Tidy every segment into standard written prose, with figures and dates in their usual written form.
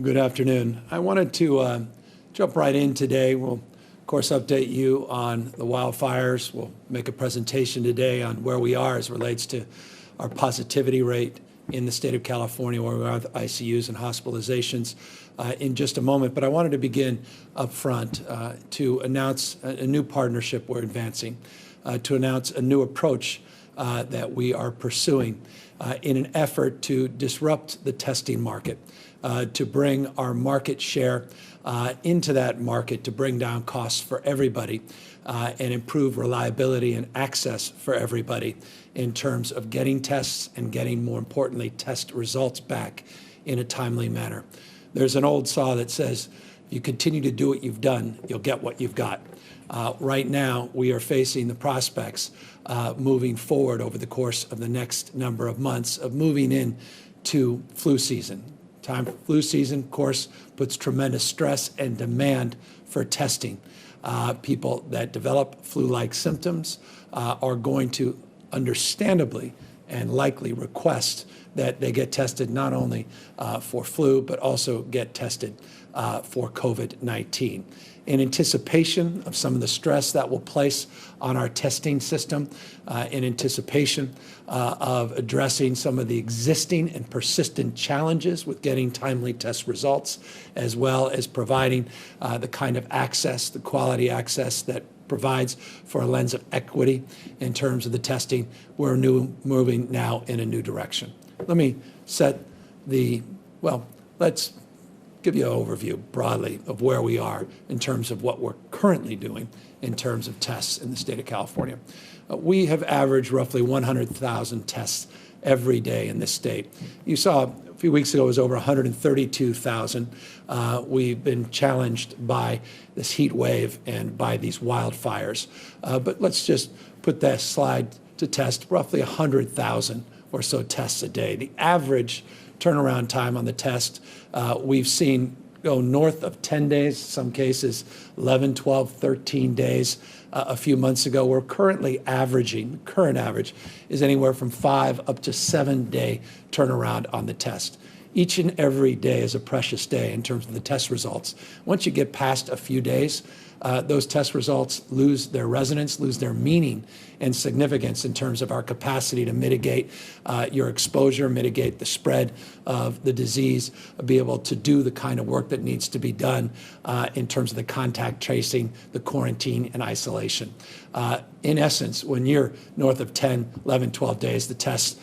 Good afternoon. I wanted to jump right in today. We'll, of course, update you on the wildfires. We'll make a presentation today on where we are as it relates to our positivity rate in the state of California, where we are with ICUs and hospitalizations in just a moment. But I wanted to begin up front to announce a new partnership we're advancing, to announce a new approach that we are pursuing in an effort to disrupt the testing market, to bring our market share into that market, to bring down costs for everybody and improve reliability and access for everybody in terms of getting tests and getting, more importantly, test results back in a timely manner. There's an old saw that says, if you continue to do what you've done, you'll get what you've got. Right now, we are facing the prospects moving forward over the course of the next number of months of moving in to flu season. Time for flu season, of course, puts tremendous stress and demand for testing. People that develop flu-like symptoms are going to understandably and likely request that they get tested not only for flu, but also get tested for COVID-19. In anticipation of some of the stress that will place on our testing system, in anticipation of addressing some of the existing and persistent challenges with getting timely test results, as well as providing the kind of access, the quality access that provides for a lens of equity in terms of the testing, we're moving now in a new direction. Let me set let's give you an overview broadly of where we are in terms of what we're currently doing in terms of tests in the state of California. We have averaged roughly 100,000 tests every day in this state. You saw a few weeks ago it was over 132,000. We've been challenged by this heat wave and by these wildfires. But let's just put that slide to test roughly 100,000 or so tests a day. The average turnaround time on the test we've seen go north of 10 days, some cases 11, 12, 13 days. A few months ago, we're currently averaging, current average is anywhere from 5 up to 7 day turnaround on the test. Each and every day is a precious day in terms of the test results. Once you get past a few days, those test results lose their resonance, lose their meaning and significance in terms of our capacity to mitigate your exposure, mitigate the spread of the disease, be able to do the kind of work that needs to be done in terms of the contact tracing, the quarantine, and isolation. In essence, when you're north of 10, 11, 12 days, the tests,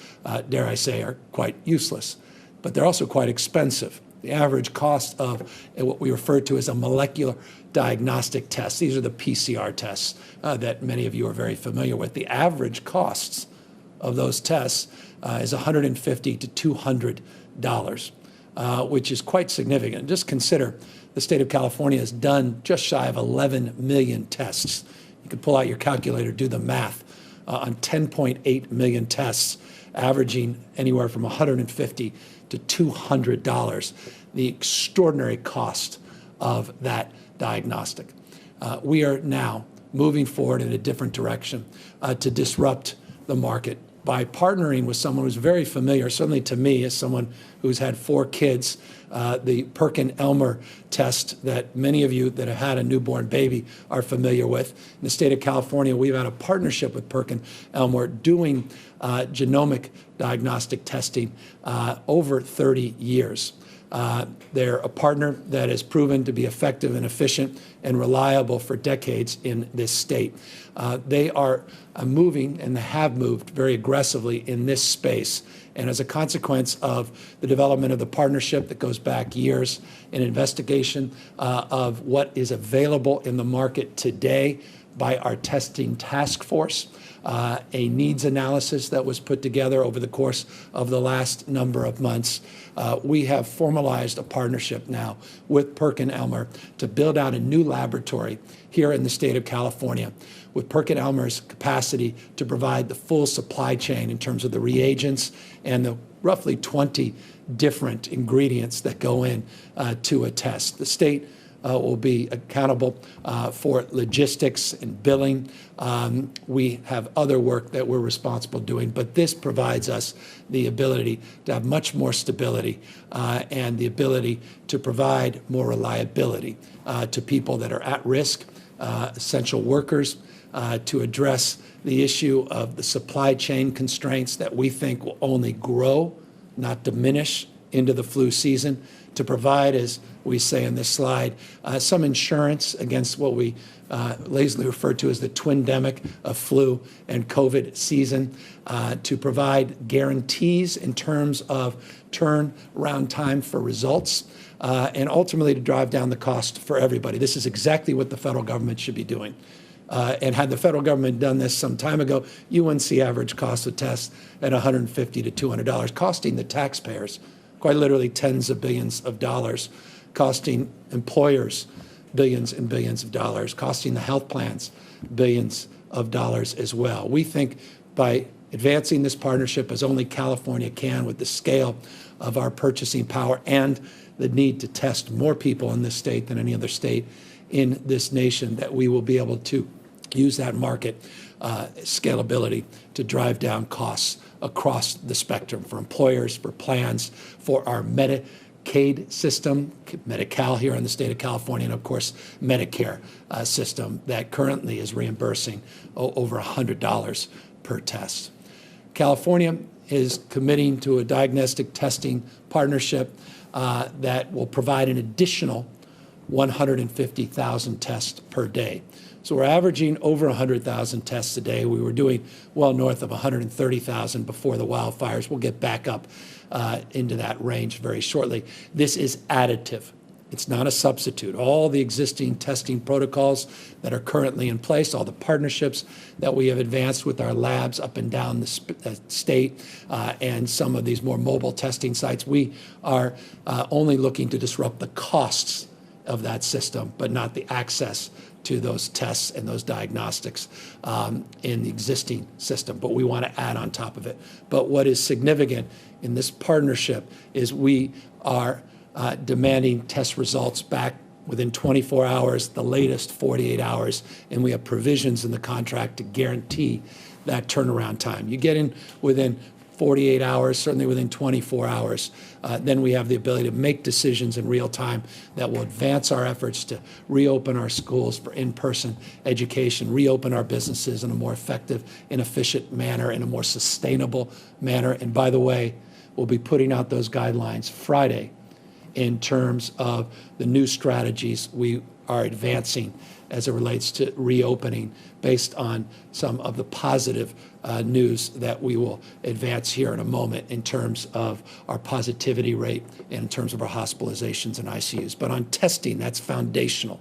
dare I say, are quite useless. But they're also quite expensive. The average cost of what we refer to as a molecular diagnostic test, these are the PCR tests that many of you are very familiar with. The average costs of those tests is $150 to $200, which is quite significant. Just consider the state of California has done just shy of 11 million tests. You can pull out your calculator, do the math on 10.8 million tests, averaging anywhere from $150 to $200, the extraordinary cost of that diagnostic. We are now moving forward in a different direction to disrupt the market by partnering with someone who's very familiar, certainly to me as someone who's had 4 kids, the Perkin-Elmer test that many of you that have had a newborn baby are familiar with. In the state of California, we've had a partnership with Perkin-Elmer doing genomic diagnostic testing over 30 years. They're a partner that has proven to be effective and efficient and reliable for decades in this state. They are moving and have moved very aggressively in this space. And as a consequence of the development of the partnership that goes back years, an investigation of what is available in the market today by our testing task force, a needs analysis that was put together over the course of the last number of months. We have formalized a partnership now with Perkin-Elmer to build out a new laboratory here in the state of California with Perkin-Elmer's capacity to provide the full supply chain in terms of the reagents and the roughly 20 different ingredients that go in to a test. The state will be accountable for logistics and billing. We have other work that we're responsible doing, but this provides us the ability to have much more stability and the ability to provide more reliability to people that are at risk, essential workers, to address the issue of the supply chain constraints that we think will only grow, not diminish, into the flu season, to provide, as we say in this slide, some insurance against what we lazily refer to as the twindemic of flu and COVID season, to provide guarantees in terms of turnaround time for results, and ultimately to drive down the cost for everybody. This is exactly what the federal government should be doing. And had the federal government done this some time ago, you wouldn't see average cost of tests at $150 to $200, costing the taxpayers quite literally tens of billions of dollars, costing employers billions and billions of dollars, costing the health plans billions of dollars as well. We think by advancing this partnership, as only California can, with the scale of our purchasing power and the need to test more people in this state than any other state in this nation, that we will be able to use that market scalability to drive down costs across the spectrum for employers, for plans, for our Medicaid system, Medi-Cal here in the state of California, and of course Medicare system that currently is reimbursing over $100 per test. California is committing to a diagnostic testing partnership that will provide an additional 150,000 tests per day. So we're averaging over 100,000 tests a day. We were doing well north of 130,000 before the wildfires. We'll get back up into that range very shortly. This is additive. It's not a substitute. All the existing testing protocols that are currently in place, all the partnerships that we have advanced with our labs up and down the state, and some of these more mobile testing sites, we are only looking to disrupt the costs of that system, but not the access to those tests and those diagnostics in the existing system. But we want to add on top of it. But what is significant in this partnership is we are demanding test results back within 24 hours, the latest 48 hours, and we have provisions in the contract to guarantee that turnaround time. You get in within 48 hours, certainly within 24 hours, then we have the ability to make decisions in real time that will advance our efforts to reopen our schools for in-person education, reopen our businesses in a more effective and efficient manner, in a more sustainable manner. And by the way, we'll be putting out those guidelines Friday in terms of the new strategies we are advancing as it relates to reopening, based on some of the positive news that we will advance here in a moment in terms of our positivity rate and in terms of our hospitalizations and ICUs. But on testing, that's foundational.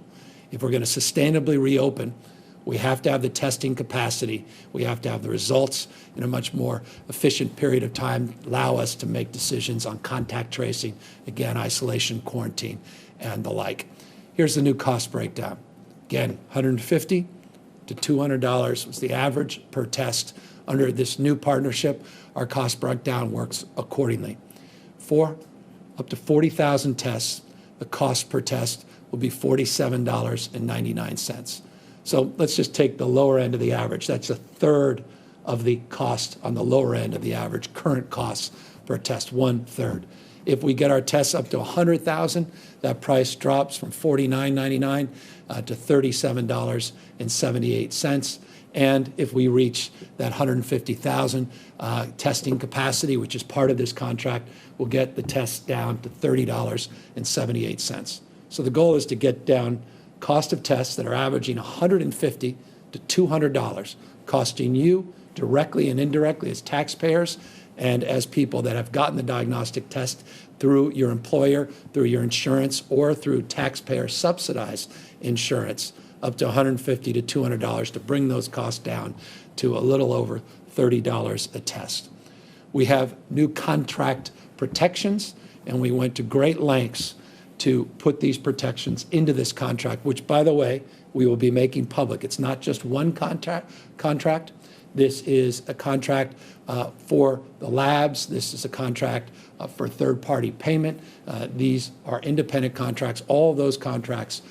If we're going to sustainably reopen, we have to have the testing capacity. We have to have the results in a much more efficient period of time, allow us to make decisions on contact tracing, again, isolation, quarantine, and the like. Here's the new cost breakdown. Again, $150 to $200 was the average per test. Under this new partnership, our cost breakdown works accordingly. For up to 40,000 tests, the cost per test will be $47.99. So let's just take the lower end of the average. That's a third of the cost on the lower end of the average current costs per test, 1/3. If we get our tests up to 100,000, that price drops from $49.99 to $37.78. And if we reach that 150,000 testing capacity, which is part of this contract, we'll get the tests down to $30.78. So the goal is to get down cost of tests that are averaging $150 to $200, costing you directly and indirectly as taxpayers and as people that have gotten the diagnostic test through your employer, through your insurance, or through taxpayer subsidized insurance, up to $150 to $200 to bring those costs down to a little over $30 a test. We have new contract protections, and we went to great lengths to put these protections into this contract, which, by the way, we will be making public. It's not just one contract. This is a contract for the labs. This is a contract for third-party payment. These are independent contracts. All of those contracts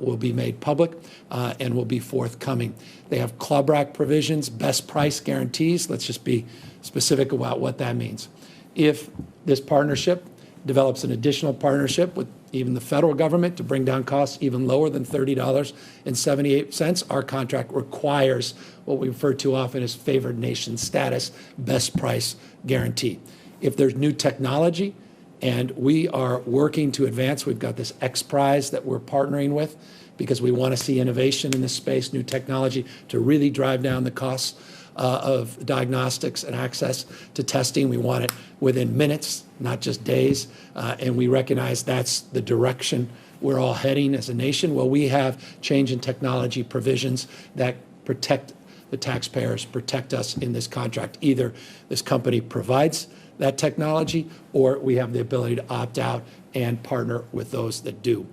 will be made public and will be forthcoming. They have clawback provisions, best price guarantees. Let's just be specific about what that means. If this partnership develops an additional partnership with even the federal government to bring down costs even lower than $30.78, our contract requires what we refer to often as favored nation status, best price guarantee. If there's new technology, and we are working to advance, we've got this X Prize that we're partnering with because we want to see innovation in this space, new technology to really drive down the costs of diagnostics and access to testing. We want it within minutes, not just days, and we recognize that's the direction we're all heading as a nation. Well, we have change in technology provisions that protect the taxpayers, protect us in this contract. Either this company provides that technology, or we have the ability to opt out and partner with those that do.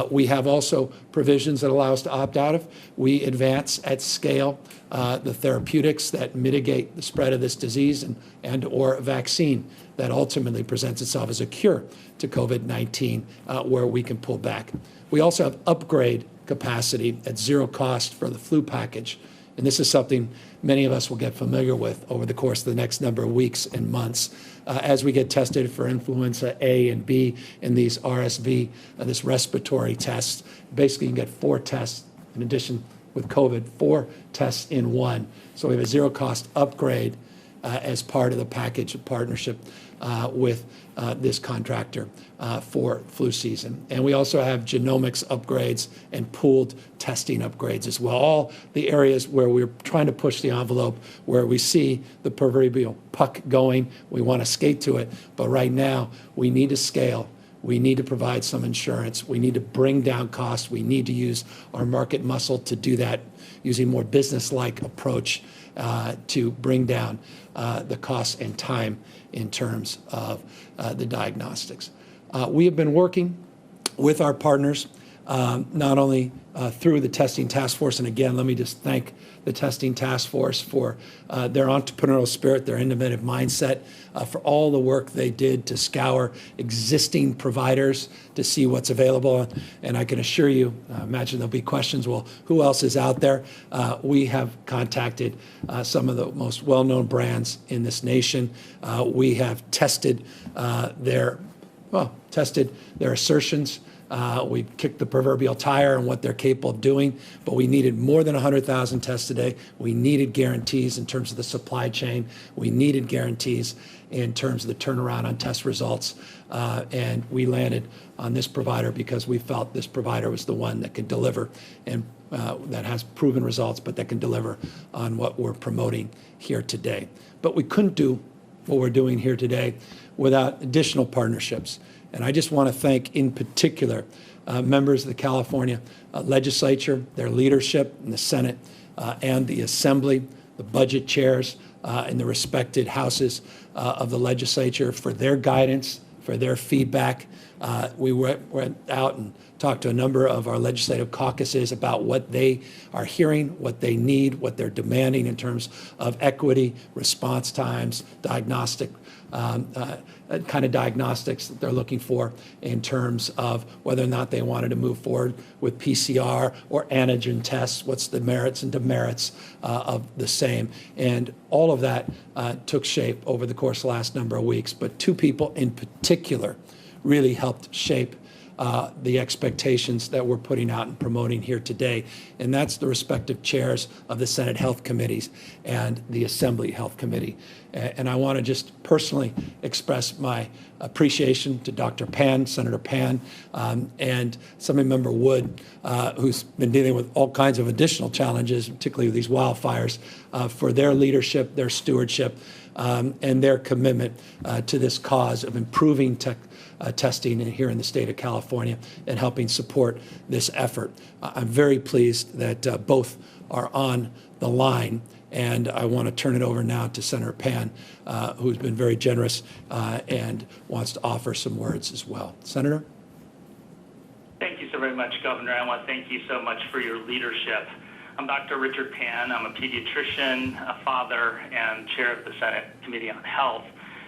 We have also provisions that allow us to opt out of. We advance at scale the therapeutics that mitigate the spread of this disease and or vaccine that ultimately presents itself as a cure to COVID-19 where we can pull back. We also have upgrade capacity at zero cost for the flu package. And this is something many of us will get familiar with over the course of the next number of weeks and months as we get tested for influenza A and B and these RSV, this respiratory test. Basically, you can get 4 tests in addition with COVID, 4 tests in one. So we have a zero-cost upgrade as part of the package of partnership with this contractor for flu season. And we also have genomics upgrades and pooled testing upgrades as well. All the areas where we're trying to push the envelope, where we see the proverbial puck going, we want to skate to it. But right now, we need to scale. We need to provide some insurance. We need to bring down costs. We need to use our market muscle to do that using more business-like approach to bring down the costs and time in terms of the diagnostics. We have been working with our partners, not only through the testing task force, and again, let me just thank the testing task force for their entrepreneurial spirit, their innovative mindset, for all the work they did to scour existing providers to see what's available. And I can assure you, imagine there'll be questions, well, who else is out there? We have contacted some of the most well-known brands in this nation. We have tested their assertions. We kicked the proverbial tire on what they're capable of doing, but we needed more than 100,000 tests a day. We needed guarantees in terms of the supply chain. We needed guarantees in terms of the turnaround on test results. And we landed on this provider because we felt this provider was the one that could deliver and that has proven results, but that can deliver on what we're promoting here today. But we couldn't do what we're doing here today without additional partnerships. And I just want to thank, in particular, members of the California legislature, their leadership in the Senate and the Assembly, the budget chairs in the respected houses of the legislature for their guidance, for their feedback. We went out and talked to a number of our legislative caucuses about what they are hearing, what they need, what they're demanding in terms of equity, response times, diagnostic kind of diagnostics that they're looking for in terms of whether or not they wanted to move forward with PCR or antigen tests, what's the merits and demerits of the same. And all of that took shape over the course of the last number of weeks. But 2 people in particular really helped shape the expectations that we're putting out and promoting here today, and that's the respective chairs of the Senate Health Committees and the Assembly Health Committee. And I want to just personally express my appreciation to Dr. Pan, Senator Pan, and Assemblymember Wood, who's been dealing with all kinds of additional challenges, particularly with these wildfires, for their leadership, their stewardship, and their commitment to this cause of improving testing here in the state of California and helping support this effort. I'm very pleased that both are on the line, and I want to turn it over now to Senator Pan, who's been very generous and wants to offer some words as well. Senator? Thank you so very much, Governor. I want to thank you so much for your leadership I'm Dr. Richard Pan. I'm a pediatrician, a father, and chair of the Senate Committee on Health.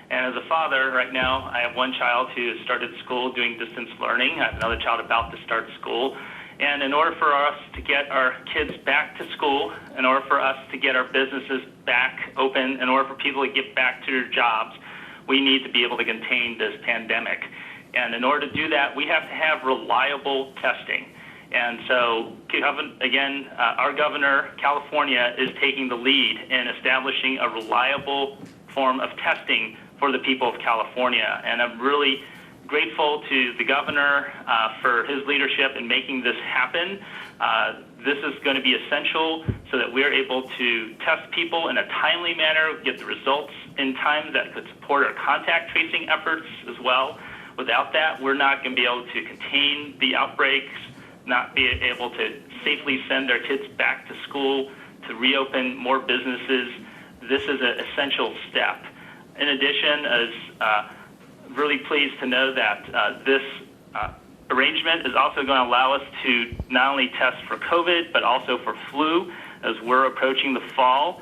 And as a father, right now, I have one child who has started school doing distance learning. I have another child about to start school. And in order for us to get our kids back to school, in order for us to get our businesses back open, in order for people to get back to their jobs, we need to be able to contain this pandemic. And in order to do that, we have to have reliable testing. And so, again, our governor, California, is taking the lead in establishing a reliable form of testing for the people of California. And I'm really grateful to the governor for his leadership in making this happen. This is going to be essential so that we're able to test people in a timely manner, get the results in time that could support our contact tracing efforts as well. Without that, we're not going to be able to contain the outbreaks, not be able to safely send our kids back to school, to reopen more businesses. This is an essential step. In addition, as really pleased to know that this arrangement is also going to allow us to not only test for COVID, but also for flu. As we're approaching the fall,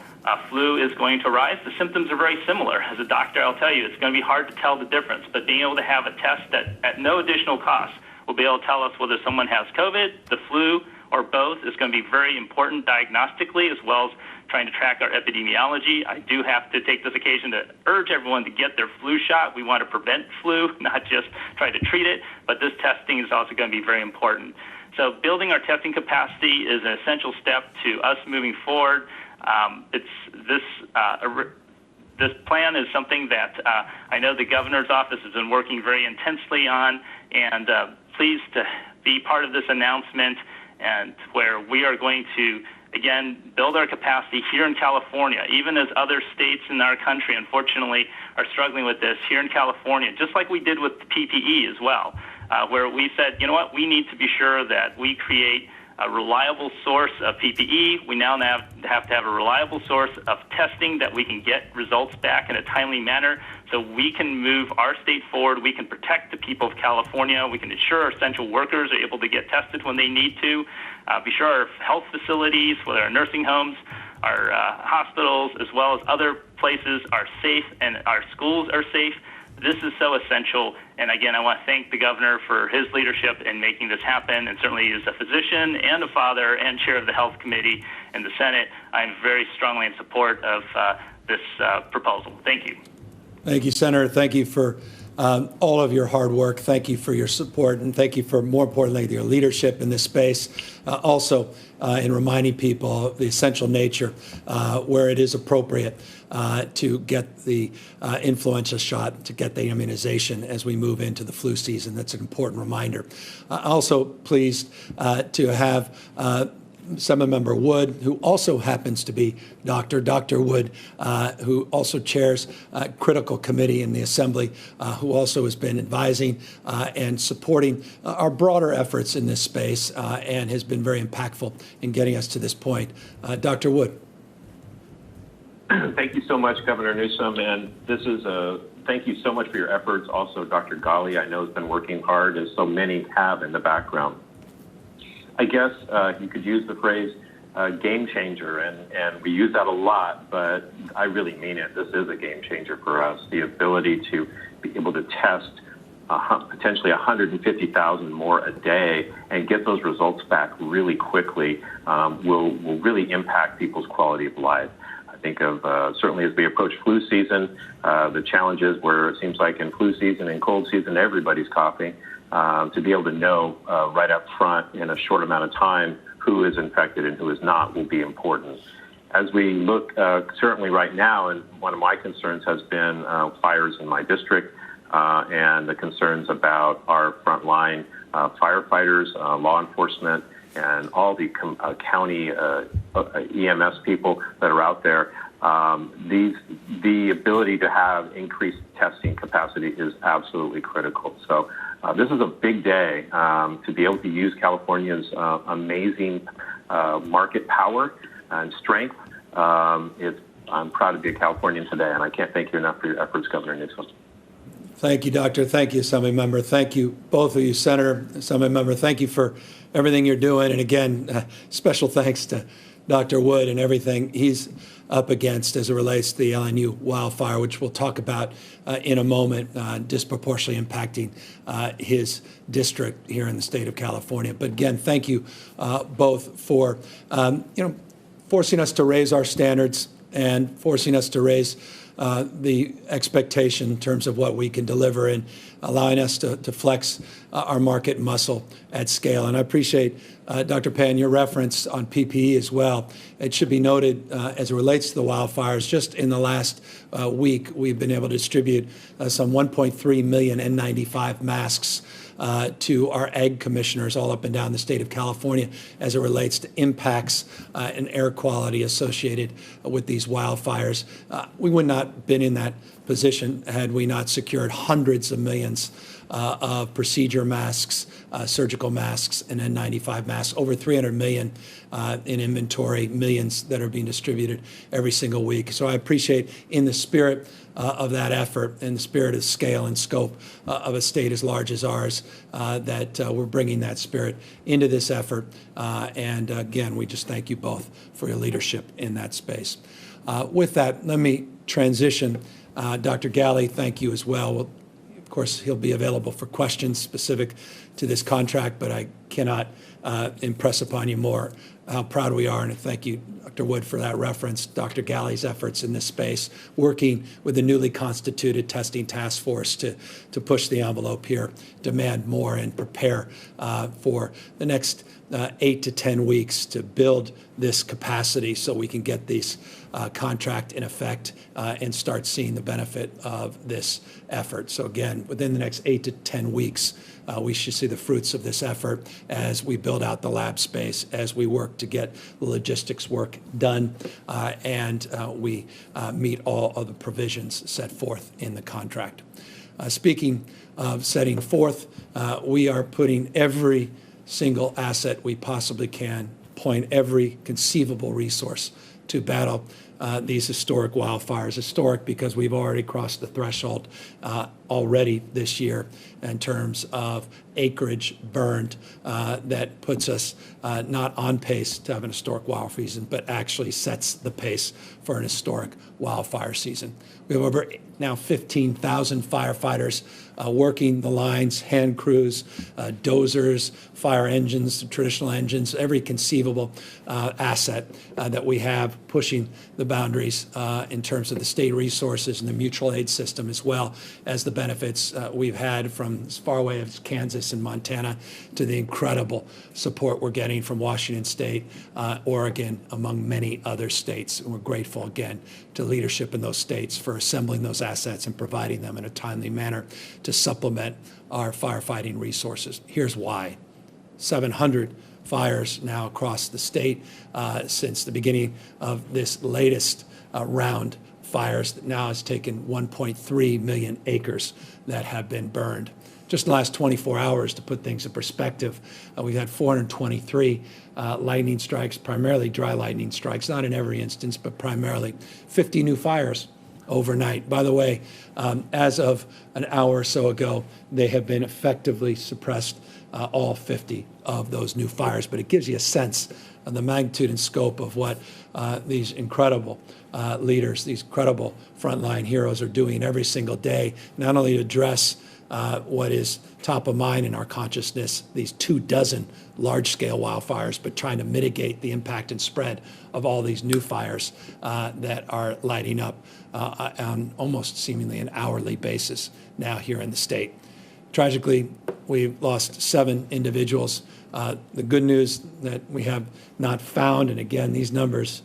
flu is going to rise. The symptoms are very similar. As a doctor, I'll tell you, it's going to be hard to tell the difference, but being able to have a test that at no additional cost will be able to tell us whether someone has COVID, the flu, or both is going to be very important diagnostically, as well as trying to track our epidemiology. I do have to take this occasion to urge everyone to get their flu shot. We want to prevent flu, not just try to treat it, but this testing is also going to be very important. So building our testing capacity is an essential step to us moving forward. This plan is something that I know the governor's office has been working very intensely on, and pleased to be part of this announcement, and where we are going to, again, build our capacity here in California, even as other states in our country, unfortunately, are struggling with this. Here in California, just like we did with PPE as well, where we said, you know what, we need to be sure that we create a reliable source of PPE. We now have to have a reliable source of testing that we can get results back in a timely manner so we can move our state forward. We can protect the people of California. We can ensure our essential workers are able to get tested when they need to. Be sure our health facilities, whether our nursing homes, our hospitals, as well as other places are safe and our schools are safe. This is so essential, and again, I want to thank the governor for his leadership in making this happen, and certainly as a physician and a father and chair of the Health Committee in the Senate, I'm very strongly in support of this proposal. Thank you. Thank you, Senator. Thank you for all of your hard work. Thank you for your support, and thank you for, more importantly, your leadership in this space. Also, in reminding people of the essential nature where it is appropriate to get the influenza shot, to get the immunization as we move into the flu season. That's an important reminder. Also pleased to have Assemblymember Wood, who also happens to be Dr. Wood, who also chairs a critical committee in the Assembly, who also has been advising and supporting our broader efforts in this space and has been very impactful in getting us to this point. Dr. Wood. Thank you so much, Governor Newsom, and thank you so much for your efforts. Also, Dr. Ghali, I know, has been working hard, as so many have in the background. I guess you could use the phrase game changer, and we use that a lot, but I really mean it. This is a game changer for us. The ability to be able to test potentially 150,000 more a day and get those results back really quickly will really impact people's quality of life. I think of certainly as we approach flu season, the challenges where it seems like in flu season and cold season, everybody's coughing. To be able to know right up front in a short amount of time who is infected and who is not will be important. As we look certainly right now, and one of my concerns has been fires in my district and the concerns about our frontline firefighters, law enforcement, and all the county EMS people that are out there. The ability to have increased testing capacity is absolutely critical. So this is a big day to be able to use California's amazing market power and strength. I'm proud to be a Californian today, and I can't thank you enough for your efforts, Governor Newsom. Thank you, Doctor. Thank you, Assemblymember. Thank you, both of you, Senator, Assemblymember. Thank you for everything you're doing. And again, special thanks to Dr. Wood and everything he's up against as it relates to the LNU wildfire, which we'll talk about in a moment, disproportionately impacting his district here in the state of California. But again, thank you both for forcing us to raise our standards and forcing us to raise the expectation in terms of what we can deliver and allowing us to flex our market muscle at scale. And I appreciate, Dr. Pan, your reference on PPE as well. It should be noted as it relates to the wildfires, just in the last week, we've been able to distribute some 1.3 million N95 masks to our ag commissioners all up and down the state of California as it relates to impacts and air quality associated with these wildfires. We would not have been in that position had we not secured hundreds of millions of procedure masks, surgical masks, and N95 masks, over 300 million in inventory, millions that are being distributed every single week. So I appreciate, in the spirit of that effort, in the spirit of scale and scope of a state as large as ours, that we're bringing that spirit into this effort. And again, we just thank you both for your leadership in that space. With that, let me transition. Dr. Galley, thank you as well. Of course, he'll be available for questions specific to this contract, but I cannot impress upon you more how proud we are, and thank you, Dr. Wood, for that reference. Dr. Galley's efforts in this space, working with the newly constituted testing task force to push the envelope here, demand more, and prepare for the next 8 to 10 weeks to build this capacity so we can get this contract in effect and start seeing the benefit of this effort. So again, within the next 8 to 10 weeks, we should see the fruits of this effort as we build out the lab space, as we work to get the logistics work done, and we meet all of the provisions set forth in the contract. Speaking of setting forth, we are putting every single asset we possibly can, point every conceivable resource to battle these historic wildfires. Historic because we've already crossed the threshold already this year in terms of acreage burned that puts us not on pace to have an historic wildfire season, but actually sets the pace for an historic wildfire season. We have over now 15,000 firefighters working the lines, hand crews, dozers, fire engines, traditional engines, every conceivable asset that we have, pushing the boundaries in terms of the state resources and the mutual aid system, as well as the benefits we've had from as far away as Kansas and Montana to the incredible support we're getting from Washington State, Oregon, among many other states. And we're grateful again to leadership in those states for assembling those assets and providing them in a timely manner to supplement our firefighting resources. Here's why. 700 fires now across the state since the beginning of this latest round. Fires that now has taken 1.3 million acres that have been burned. Just in the last 24 hours, to put things in perspective, we've had 423 lightning strikes, primarily dry lightning strikes, not in every instance, but primarily 50 new fires overnight. By the way, as of an hour or so ago, they have been effectively suppressed, all 50 of those new fires. But it gives you a sense of the magnitude and scope of what these incredible leaders, these incredible frontline heroes are doing every single day, not only to address what is top of mind in our consciousness, these 24 large-scale wildfires, but trying to mitigate the impact and spread of all these new fires that are lighting up on almost seemingly an hourly basis now here in the state. Tragically, we've lost 7 individuals. The good news that we have not found, and again, these numbers,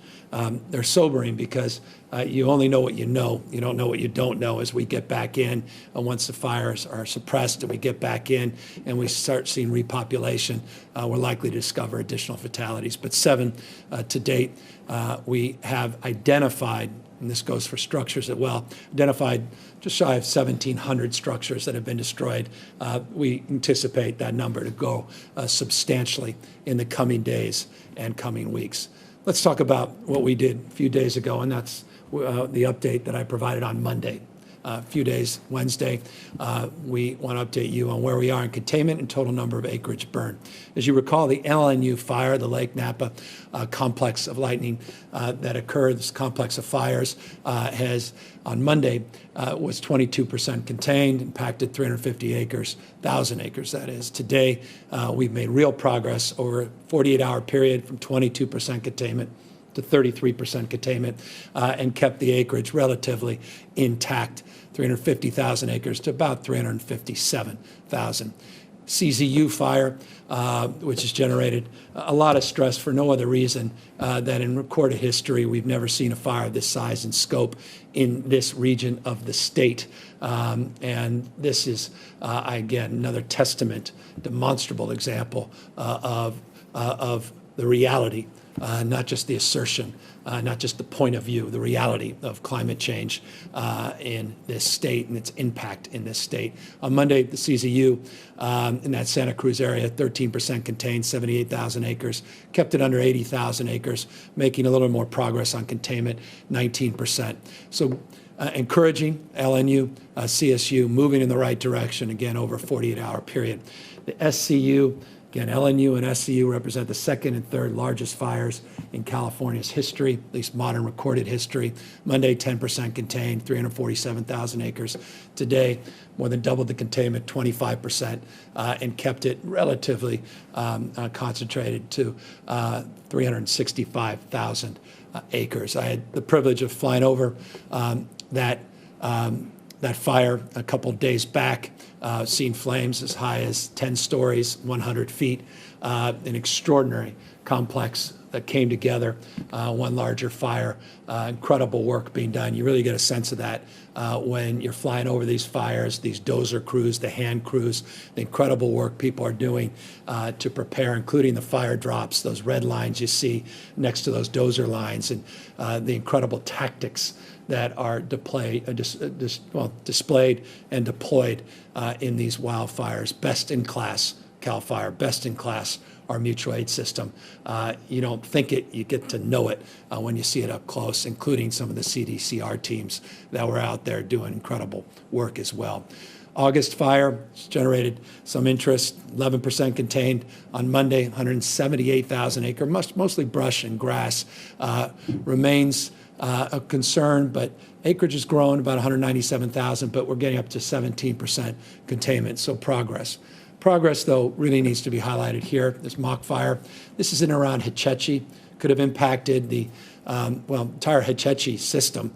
they're sobering because you only know what you know. You don't know what you don't know as we get back in. Once the fires are suppressed and we get back in and we start seeing repopulation, we're likely to discover additional fatalities. But 7 to date, we have identified, and this goes for structures as well, identified just shy of 1,700 structures that have been destroyed. We anticipate that number to go substantially in the coming days and coming weeks. Let's talk about what we did a few days ago, and that's the update that I provided on Monday. a few days, Wednesday. We want to update you on where we are in containment and total number of acreage burned. As you recall, the LNU fire, the Lake Napa complex of lightning that occurred, this complex of fires, has on Monday was 22% contained, impacted 350 acres, 1,000 acres that is. Today, we've made real progress over a 48-hour period from 22% containment to 33% containment, and kept the acreage relatively intact, 350,000 acres to about 357,000. CZU fire, which has generated a lot of stress for no other reason than in recorded history, we've never seen a fire of this size and scope in this region of the state. And this is, again, another testament, demonstrable example of the reality, not just the assertion, not just the point of view, the reality of climate change in this state and its impact in this state. On Monday, the CZU in that Santa Cruz area, 13% contained, 78,000 acres, kept it under 80,000 acres, making a little more progress on containment, 19%. So encouraging LNU, CSU moving in the right direction, again, over a 48-hour period. The SCU, again, LNU and SCU represent the second and third largest fires in California's history, at least modern recorded history. Monday, 10% contained, 347,000 acres. Today, more than doubled the containment, 25%, and kept it relatively concentrated to 365,000 acres. I had the privilege of flying over that fire a couple days back, seen flames as high as 10 stories, 100 feet, an extraordinary complex that came together, one larger fire, incredible work being done. You really get a sense of that when you're flying over these fires, these dozer crews, the hand crews, the incredible work people are doing to prepare, including the fire drops, those red lines you see next to those dozer lines, and the incredible tactics that are displayed and deployed in these wildfires. Best in class, CAL FIRE, best in class, our mutual aid system. You don't think it, you get to know it when you see it up close, including some of the CDCR teams that were out there doing incredible work as well. August fire generated some interest, 11% contained on Monday, 178,000 acre, mostly brush and grass. Remains a concern, but acreage has grown about 197,000, but we're getting up to 17% containment, so progress. Progress, though, really needs to be highlighted here. This mock fire, this is in and around Hetchetchee, could have impacted the entire Hetchetchee system,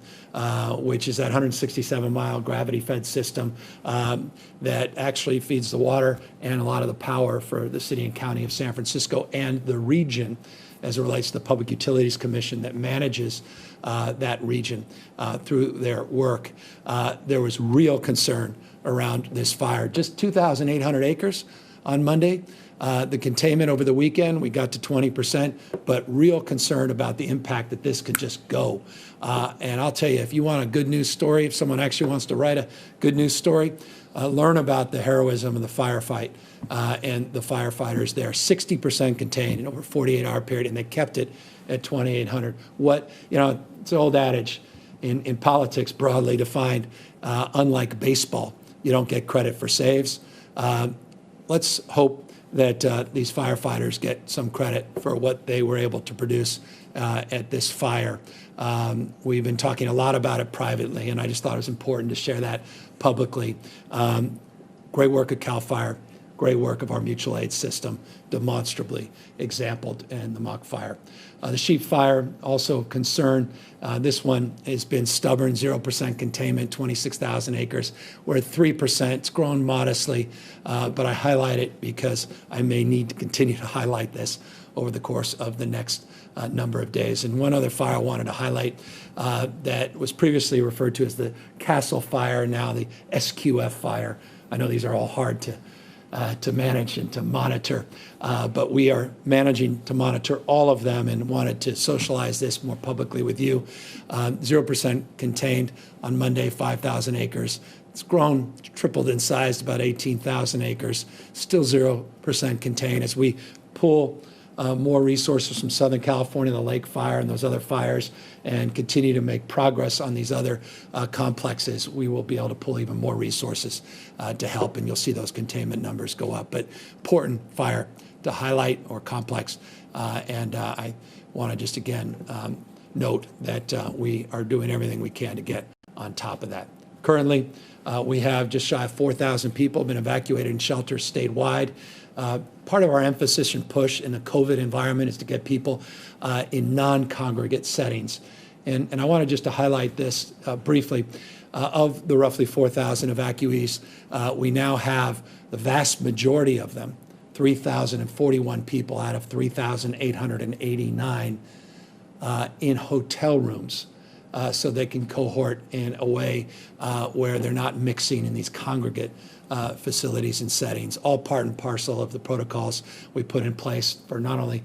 which is that 167-mile gravity-fed system that actually feeds the water and a lot of the power for the city and county of San Francisco and the region as it relates to the Public Utilities Commission that manages that region through their work. There was real concern around this fire. Just 2,800 acres on Monday. The containment over the weekend, we got to 20%, but real concern about the impact that this could just go. And I'll tell you, if you want a good news story, if someone actually wants to write a good news story, learn about the heroism of the firefight and the firefighters there. 60% contained in over a 48-hour period, and they kept it at 2,800. It's an old adage in politics broadly defined, unlike baseball, you don't get credit for saves. Let's hope that these firefighters get some credit for what they were able to produce at this fire. We've been talking a lot about it privately, and I just thought it was important to share that publicly. Great work at CAL FIRE, great work of our mutual aid system, demonstrably exampled in the mock fire. The sheep fire, also concern. This one has been stubborn, 0% containment, 26,000 acres. We're at 3%. It's grown modestly, but I highlight it because I may need to continue to highlight this over the course of the next number of days. And one other fire I wanted to highlight that was previously referred to as the Castle Fire, now the SQF fire. I know these are all hard to manage and to monitor, but we are managing to monitor all of them and wanted to socialize this more publicly with you. 0% contained on Monday, 5,000 acres. It's grown, tripled in size to about 18,000 acres. Still 0% contained as we pull more resources from Southern California, the Lake Fire and those other fires, and continue to make progress on these other complexes, we will be able to pull even more resources to help, and you'll see those containment numbers go up. But important fire to highlight, or complex, and I want to just again note that we are doing everything we can to get on top of that. Currently, we have just shy of 4,000 people been evacuated in shelters statewide. Part of our emphasis and push in the COVID environment is to get people in non-congregate settings. And I wanted just to highlight this briefly. Of the roughly 4,000 evacuees, we now have the vast majority of them, 3,041 people out of 3,889 in hotel rooms. So they can cohort in a way where they're not mixing in these congregate facilities and settings, all part and parcel of the protocols we put in place for not only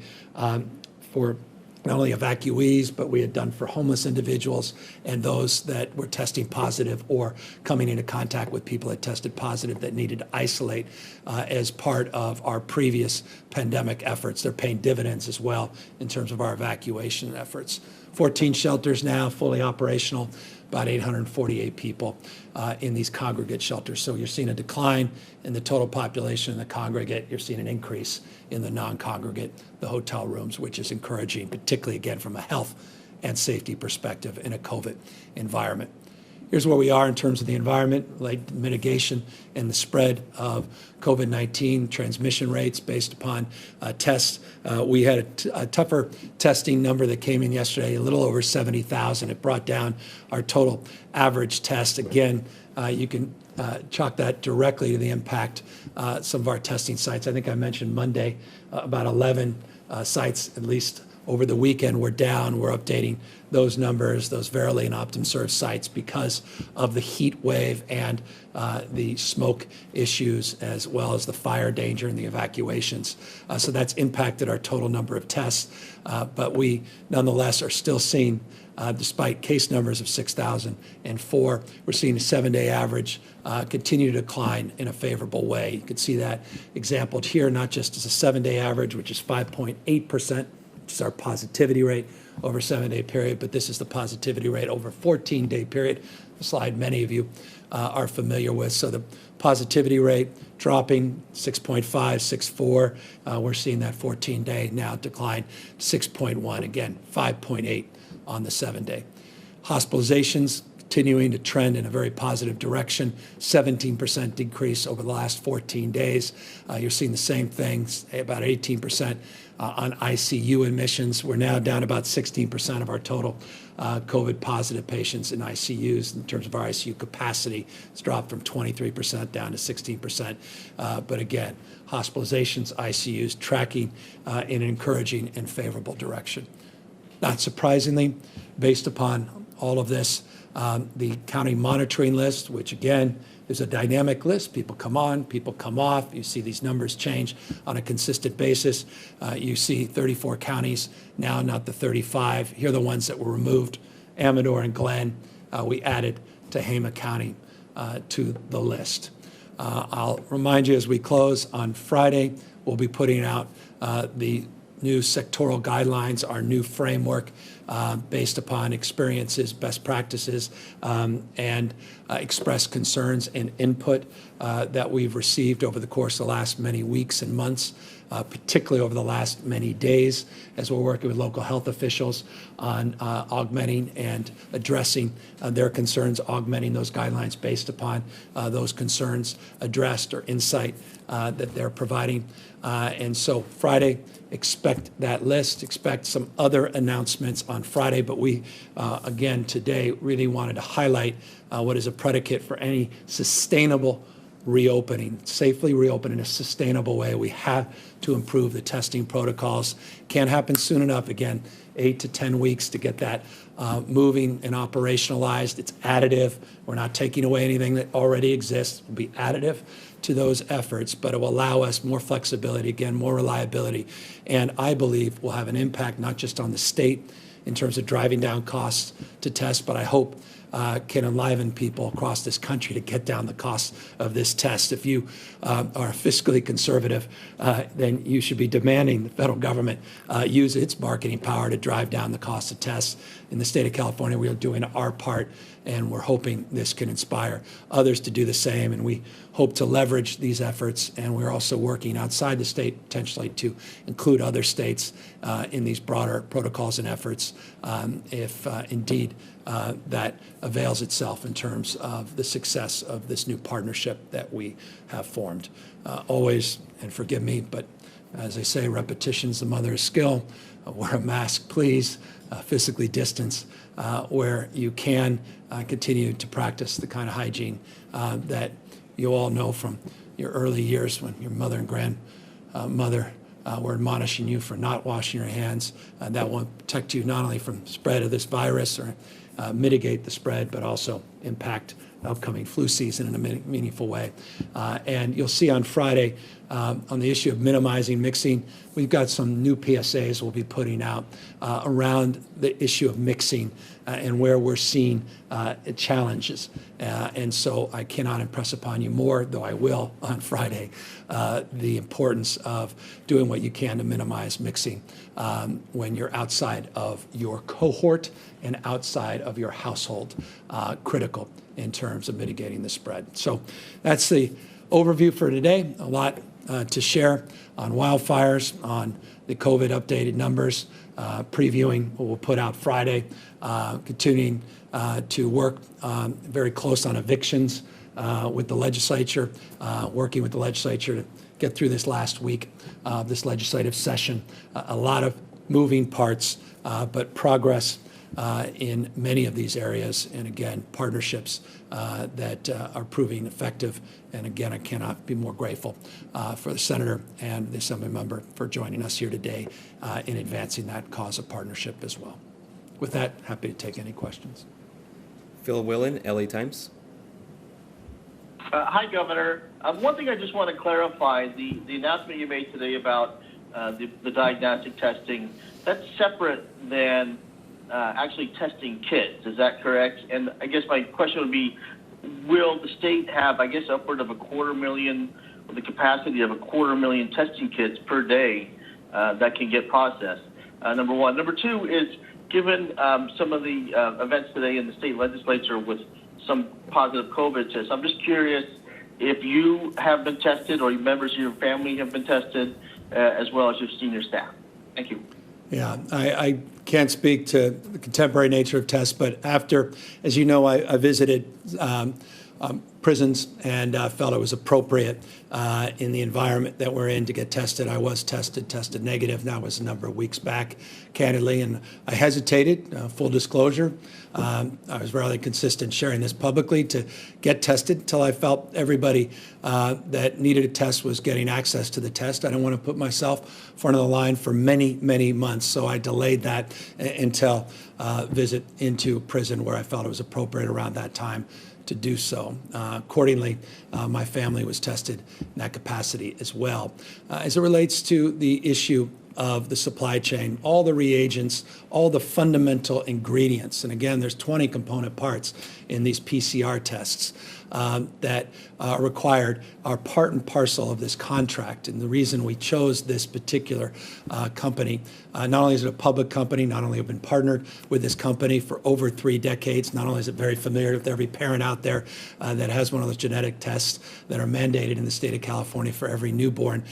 evacuees, but we had done for homeless individuals and those that were testing positive or coming into contact with people that tested positive that needed to isolate as part of our previous pandemic efforts. They're paying dividends as well in terms of our evacuation efforts. 14 shelters now fully operational, about 848 people in these congregate shelters. So you're seeing a decline in the total population in the congregate. You're seeing an increase in the non-congregate, the hotel rooms, which is encouraging, particularly, again, from a health and safety perspective in a COVID environment. Here's where we are in terms of the environment, like mitigation and the spread of COVID-19 transmission rates based upon tests. We had a tougher testing number that came in yesterday, a little over 70,000. It brought down our total average test. Again, you can chalk that directly to the impact some of our testing sites. I think I mentioned Monday, about 11 sites, at least over the weekend, were down. We're updating those numbers, those Verily and OptumServe sites, because of the heat wave and the smoke issues, as well as the fire danger and the evacuations. So that's impacted our total number of tests. But we, nonetheless, are still seeing, despite case numbers of 6,004, we're seeing a 7-day average continue to decline in a favorable way. You can see that exampled here, not just as a 7-day average, which is 5.8%, which is our positivity rate over a 7-day period, but this is the positivity rate over a 14-day period, a slide many of you are familiar with. So the positivity rate dropping 6.5, 6.4. We're seeing that 14-day now decline 6.1, again, 5.8 on the 7-day. Hospitalizations continuing to trend in a very positive direction, 17% decrease over the last 14 days. You're seeing the same thing, about 18% on ICU admissions. We're now down about 16% of our total COVID positive patients in ICUs. In terms of our ICU capacity, it's dropped from 23% down to 16%. But again, hospitalizations, ICUs tracking in an encouraging and favorable direction. Not surprisingly, based upon all of this, the county monitoring list, which again is a dynamic list. People come on, people come off. You see these numbers change on a consistent basis. You see 34 counties now, not the 35. Here are the ones that were removed. Amador and Glenn, we added Tehama County to the list. I'll remind you as we close on Friday, we'll be putting out the new sectoral guidelines, our new framework based upon experiences, best practices, and expressed concerns and input that we've received over the course of the last many weeks and months, particularly over the last many days, as we're working with local health officials on augmenting and addressing their concerns, augmenting those guidelines based upon those concerns addressed or insight that they're providing. And so Friday, expect that list, expect some other announcements on Friday, but we, again, today really wanted to highlight what is a predicate for any sustainable reopening, safely reopen in a sustainable way. We have to improve the testing protocols. Can't happen soon enough. Again, 8 to 10 weeks to get that moving and operationalized. It's additive. We're not taking away anything that already exists. It'll be additive to those efforts, but it will allow us more flexibility, again, more reliability, and I believe will have an impact not just on the state in terms of driving down costs to test, but I hope can enliven people across this country to get down the cost of this test. If you are fiscally conservative, then you should be demanding the federal government use its marketing power to drive down the cost of tests. In the state of California, we are doing our part, and we're hoping this can inspire others to do the same. And we hope to leverage these efforts, and we're also working outside the state potentially to include other states in these broader protocols and efforts if indeed that avails itself in terms of the success of this new partnership that we have formed. Always, and forgive me, but as I say, repetition's the mother of skill. Wear a mask, please. Physically distance where you can, continue to practice the kind of hygiene that you all know from your early years when your mother and grandmother were admonishing you for not washing your hands. That will protect you not only from spread of this virus or mitigate the spread, but also impact upcoming flu season in a meaningful way. And you'll see on Friday on the issue of minimizing mixing, we've got some new PSAs we'll be putting out around the issue of mixing and where we're seeing challenges. And so I cannot impress upon you more, though I will on Friday, the importance of doing what you can to minimize mixing when you're outside of your cohort and outside of your household, critical in terms of mitigating the spread. So that's the overview for today. A lot to share on wildfires, on the COVID updated numbers, previewing what we'll put out Friday, continuing to work very close on evictions with the legislature, working with the legislature to get through this last week of this legislative session. A lot of moving parts, but progress in many of these areas, and again, partnerships that are proving effective. And again, I cannot be more grateful for the Senator and the Assembly member for joining us here today in advancing that cause of partnership as well. With that, happy to take any questions. Phil Willen, LA Times. Hi, Governor. One thing I just want to clarify, the announcement you made today about the diagnostic testing, that's separate than actually testing kids. Is that correct? And I guess my question would be, will the state have, I guess, upward of 250,000, or the capacity of 250,000 testing kits per day that can get processed? Number one. Number two is, given some of the events today in the state legislature with some positive COVID tests, I'm just curious if you have been tested or members of your family have been tested, as well as your senior staff. Thank you. Yeah, I can't speak to the contemporary nature of tests, but after, as you know, I visited prisons and felt it was appropriate in the environment that we're in to get tested. I was tested negative. That was a number of weeks back, candidly, and I hesitated, full disclosure. I was rather consistent sharing this publicly to get tested until I felt everybody that needed a test was getting access to the test. I didn't want to put myself front of the line for many, many months, so I delayed that until visit into prison where I felt it was appropriate around that time to do so. Accordingly, my family was tested in that capacity as well. As it relates to the issue of the supply chain, all the reagents, all the fundamental ingredients, and again, there's 20 component parts in these PCR tests that are required, are part and parcel of this contract. And the reason we chose this particular company, not only is it a public company, not only have been partnered with this company for over 3 decades, not only is it very familiar with every parent out there that has one of those genetic tests that are mandated in the state of California for every newborn.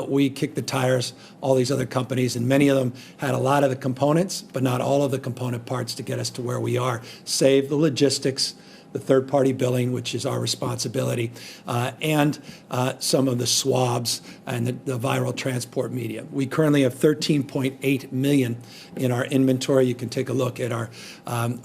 We kicked the tires, all these other companies, and many of them had a lot of the components, but not all of the component parts to get us to where we are, save the logistics, the third-party billing, which is our responsibility, and some of the swabs and the viral transport media. We currently have 13.8 million in our inventory. You can take a look at our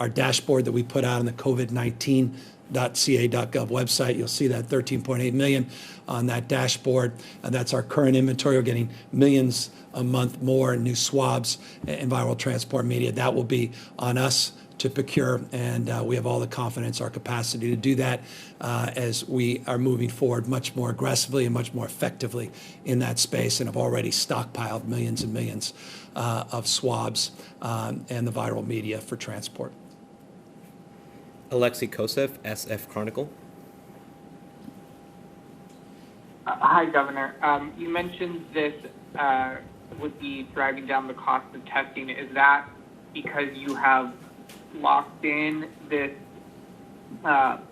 dashboard that we put out on the COVID-19.ca.gov website. You'll see that 13.8 million on that dashboard. That's our current inventory. We're getting millions a month more in new swabs and viral transport media. That will be on us to procure, and we have all the confidence, our capacity to do that as we are moving forward much more aggressively and much more effectively in that space, and have already stockpiled millions and millions of swabs and the viral media for transport. Alexei Kosev, SF Chronicle. Hi, Governor. You mentioned this would be driving down the cost of testing. Is that because you have locked in this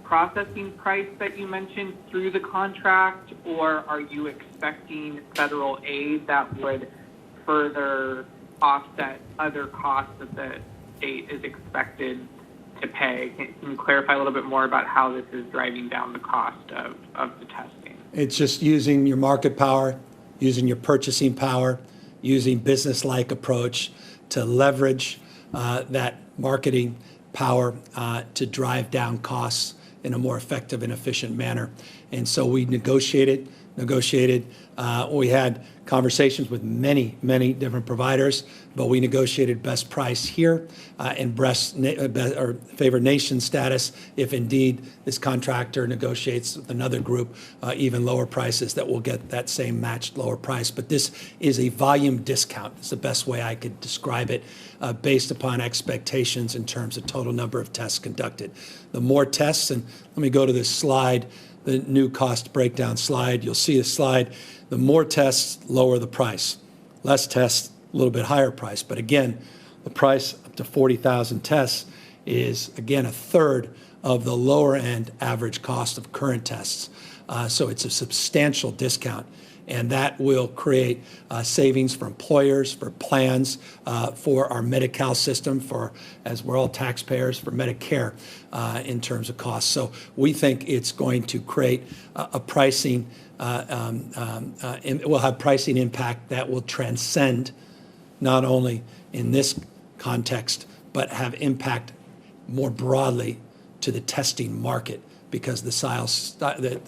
processing price that you mentioned through the contract, or are you expecting federal aid that would further offset other costs that the state is expected to pay? Can you clarify a little bit more about how this is driving down the cost of the testing? It's just using your market power, using your purchasing power, using business-like approach to leverage that marketing power to drive down costs in a more effective and efficient manner. And so we negotiated. We had conversations with many different providers, but we negotiated best price here and or favored nation status if indeed this contractor negotiates with another group even lower prices, that will get that same matched lower price. But this is a volume discount. It's the best way I could describe it, based upon expectations in terms of total number of tests conducted. The more tests, and let me go to this slide, the new cost breakdown slide. You'll see the slide. The more tests, lower the price. Less tests, a little bit higher price. But again, the price up to 40,000 tests is, again, a third of the lower end average cost of current tests. So it's a substantial discount. And that will create savings for employers, for plans, for our Medi-Cal system, for, as we're all taxpayers, for Medicare in terms of costs. So we think it's going to create a pricing, it will have pricing impact that will transcend not only in this context, but have impact more broadly to the testing market, because the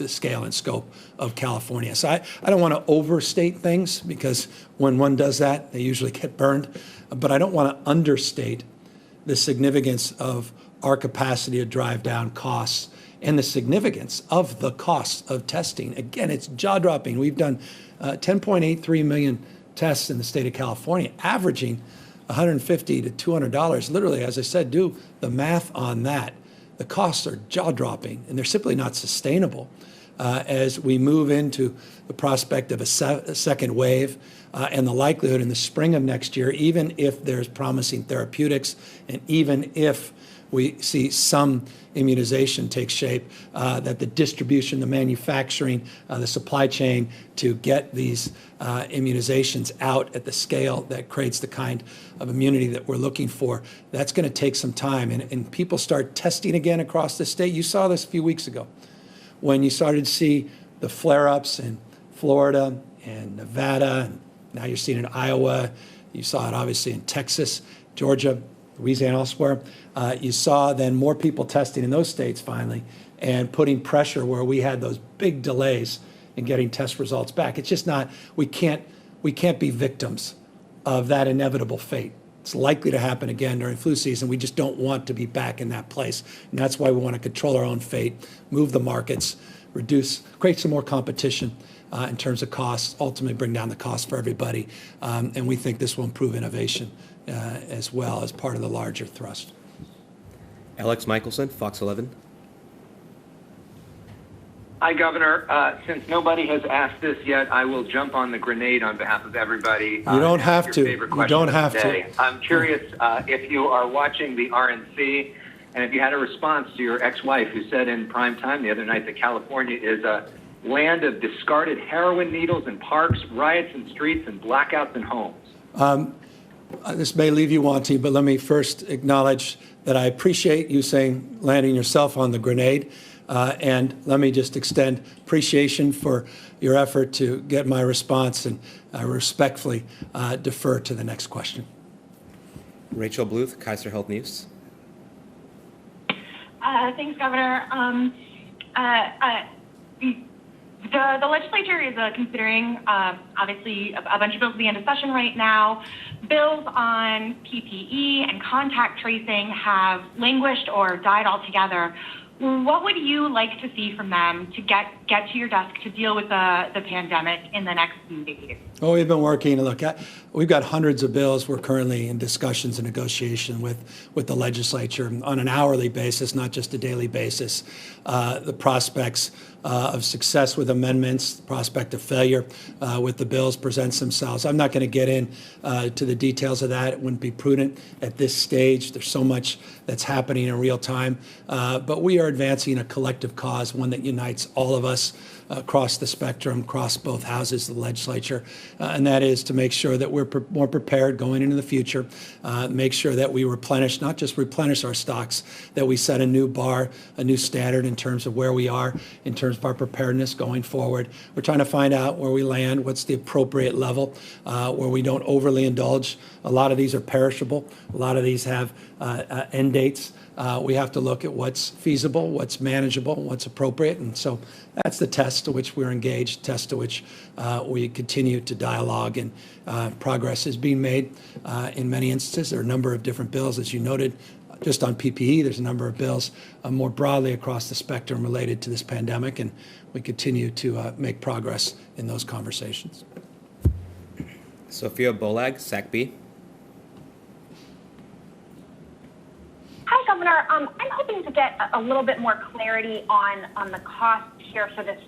scale and scope of California. So I don't want to overstate things, because when one does that, they usually get burned. But I don't want to understate the significance of our capacity to drive down costs and the significance of the cost of testing. Again, it's jaw-dropping. We've done 10.83 million tests in the state of California, averaging $150 to $200. Literally, as I said, do the math on that. The costs are jaw-dropping, and they're simply not sustainable as we move into the prospect of a second wave and the likelihood in the spring of next year, even if there's promising therapeutics and even if we see some immunization take shape, that the distribution, the manufacturing, the supply chain to get these immunizations out at the scale that creates the kind of immunity that we're looking for, that's going to take some time. And people start testing again across the state. You saw this a few weeks ago when you started to see the flare-ups in Florida and Nevada, and now you're seeing it in Iowa. You saw it obviously in Texas, Georgia, Louisiana, elsewhere. You saw then more people testing in those states finally, and putting pressure where we had those big delays in getting test results back. It's just not, we can't be victims of that inevitable fate. It's likely to happen again during flu season. We just don't want to be back in that place. And that's why we want to control our own fate, move the markets, create some more competition in terms of costs, ultimately bring down the cost for everybody. And we think this will improve innovation as well as part of the larger thrust. Alex Michelson, Fox 11. Hi, Governor. Since nobody has asked this yet, I will jump on the grenade on behalf of everybody. You don't have to. You don't have to. I'm curious if you are watching the RNC, and if you had a response to your ex-wife who said in prime time the other night that California is a land of discarded heroin needles in parks, riots in streets, and blackouts in homes. This may leave you wanting, but let me first acknowledge that I appreciate you landing yourself on the grenade. And let me just extend appreciation for your effort to get my response, and I respectfully defer to the next question. Rachel Bluth, Kaiser Health News. Thanks, Governor. The legislature is considering, obviously, a bunch of bills at the end of session right now. Bills on PPE and contact tracing have languished or died altogether. What would you like to see from them to get get to your desk to deal with the pandemic in the next few days? Well, we've been working. We've got hundreds of bills. We're currently in discussions and negotiation with the legislature on an hourly basis, not just a daily basis. The prospects of success with amendments, the prospect of failure with the bills presents themselves. I'm not going to get in to the details of that. It wouldn't be prudent at this stage. There's so much that's happening in real time. But we are advancing a collective cause, one that unites all of us across the spectrum, across both houses of the legislature, and that is to make sure that we're more prepared going into the future, make sure that we replenish, not just replenish our stocks, that we set a new bar, a new standard in terms of where we are, in terms of our preparedness going forward. We're trying to find out where we land, what's the appropriate level, where we don't overly indulge. A lot of these are perishable. A lot of these have end dates. We have to look at what's feasible, what's manageable, what's appropriate. And so that's the test to which we're engaged, test to which we continue to dialogue, and progress is being made in many instances. There are a number of different bills, as you noted, just on PPE. There's a number of bills more broadly across the spectrum related to this pandemic, and we continue to make progress in those conversations. Sophia Bolag, SACB. Hi, Governor. I'm hoping to get a little bit more clarity on the cost here for this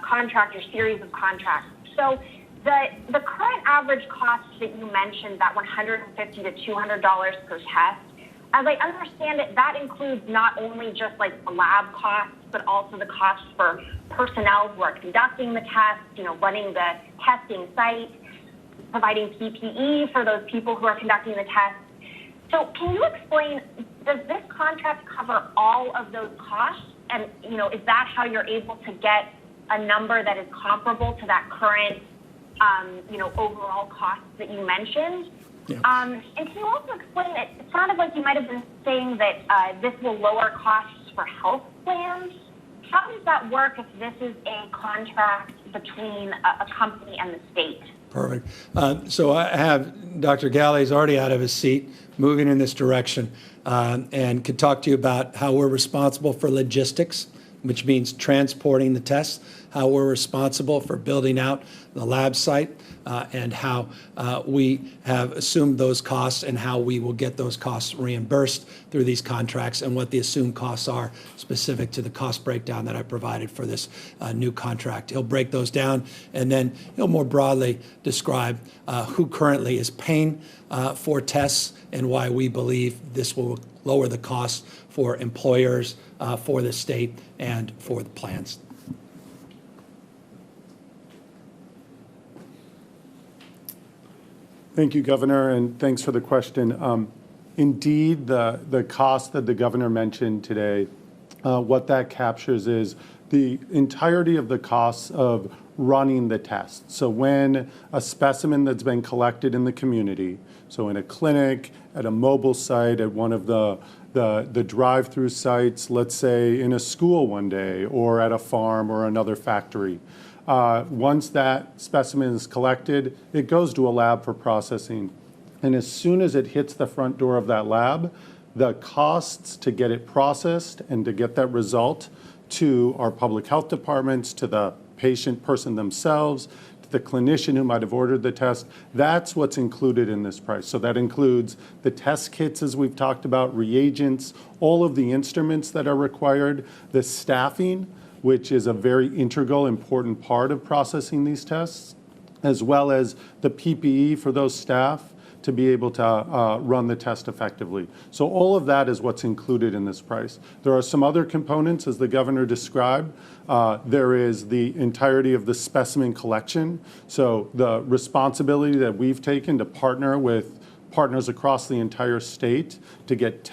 contract or series of contracts. So the current average cost that you mentioned, that $150 to $200 per test, as I understand it, that includes not only just like the lab costs, but also the costs for personnel who are conducting the test, running the testing site, providing PPE for those people who are conducting the test. So can you explain, does this contract cover all of those costs? And, is that how you're able to get a number that is comparable to that current, overall cost that you mentioned? Yeah. And can you also explain, it sounded like you might have been saying that this will lower costs for health plans. How does that work if this is a contract between a company and the state? Perfect. So I have Dr. Galley's already out of his seat, moving in this direction, and could talk to you about how we're responsible for logistics, which means transporting the tests, how we're responsible for building out the lab site, and how we have assumed those costs and how we will get those costs reimbursed through these contracts, and what the assumed costs are specific to the cost breakdown that I provided for this new contract. He'll break those down, and then he'll more broadly describe who currently is paying for tests and why we believe this will lower the costs for employers, for the state, and for the plans. Thank you, Governor, and thanks for the question. Indeed, the cost that the Governor mentioned today, what that captures is the entirety of the costs of running the test. So when a specimen that's been collected in the community, so in a clinic, at a mobile site, at one of the drive-through sites, let's say in a school one day, or at a farm or another factory, once that specimen is collected, it goes to a lab for processing. And as soon as it hits the front door of that lab, the costs to get it processed and to get that result to our public health departments, to the patient person themselves, to the clinician who might have ordered the test, that's what's included in this price. So that includes the test kits, as we've talked about, reagents, all of the instruments that are required, the staffing, which is a very integral, important part of processing these tests, as well as the PPE for those staff to be able to run the test effectively. So all of that is what's included in this price. There are some other components, as the Governor described. There is the entirety of the specimen collection. So the responsibility that we've taken to partner with partners across the entire state to get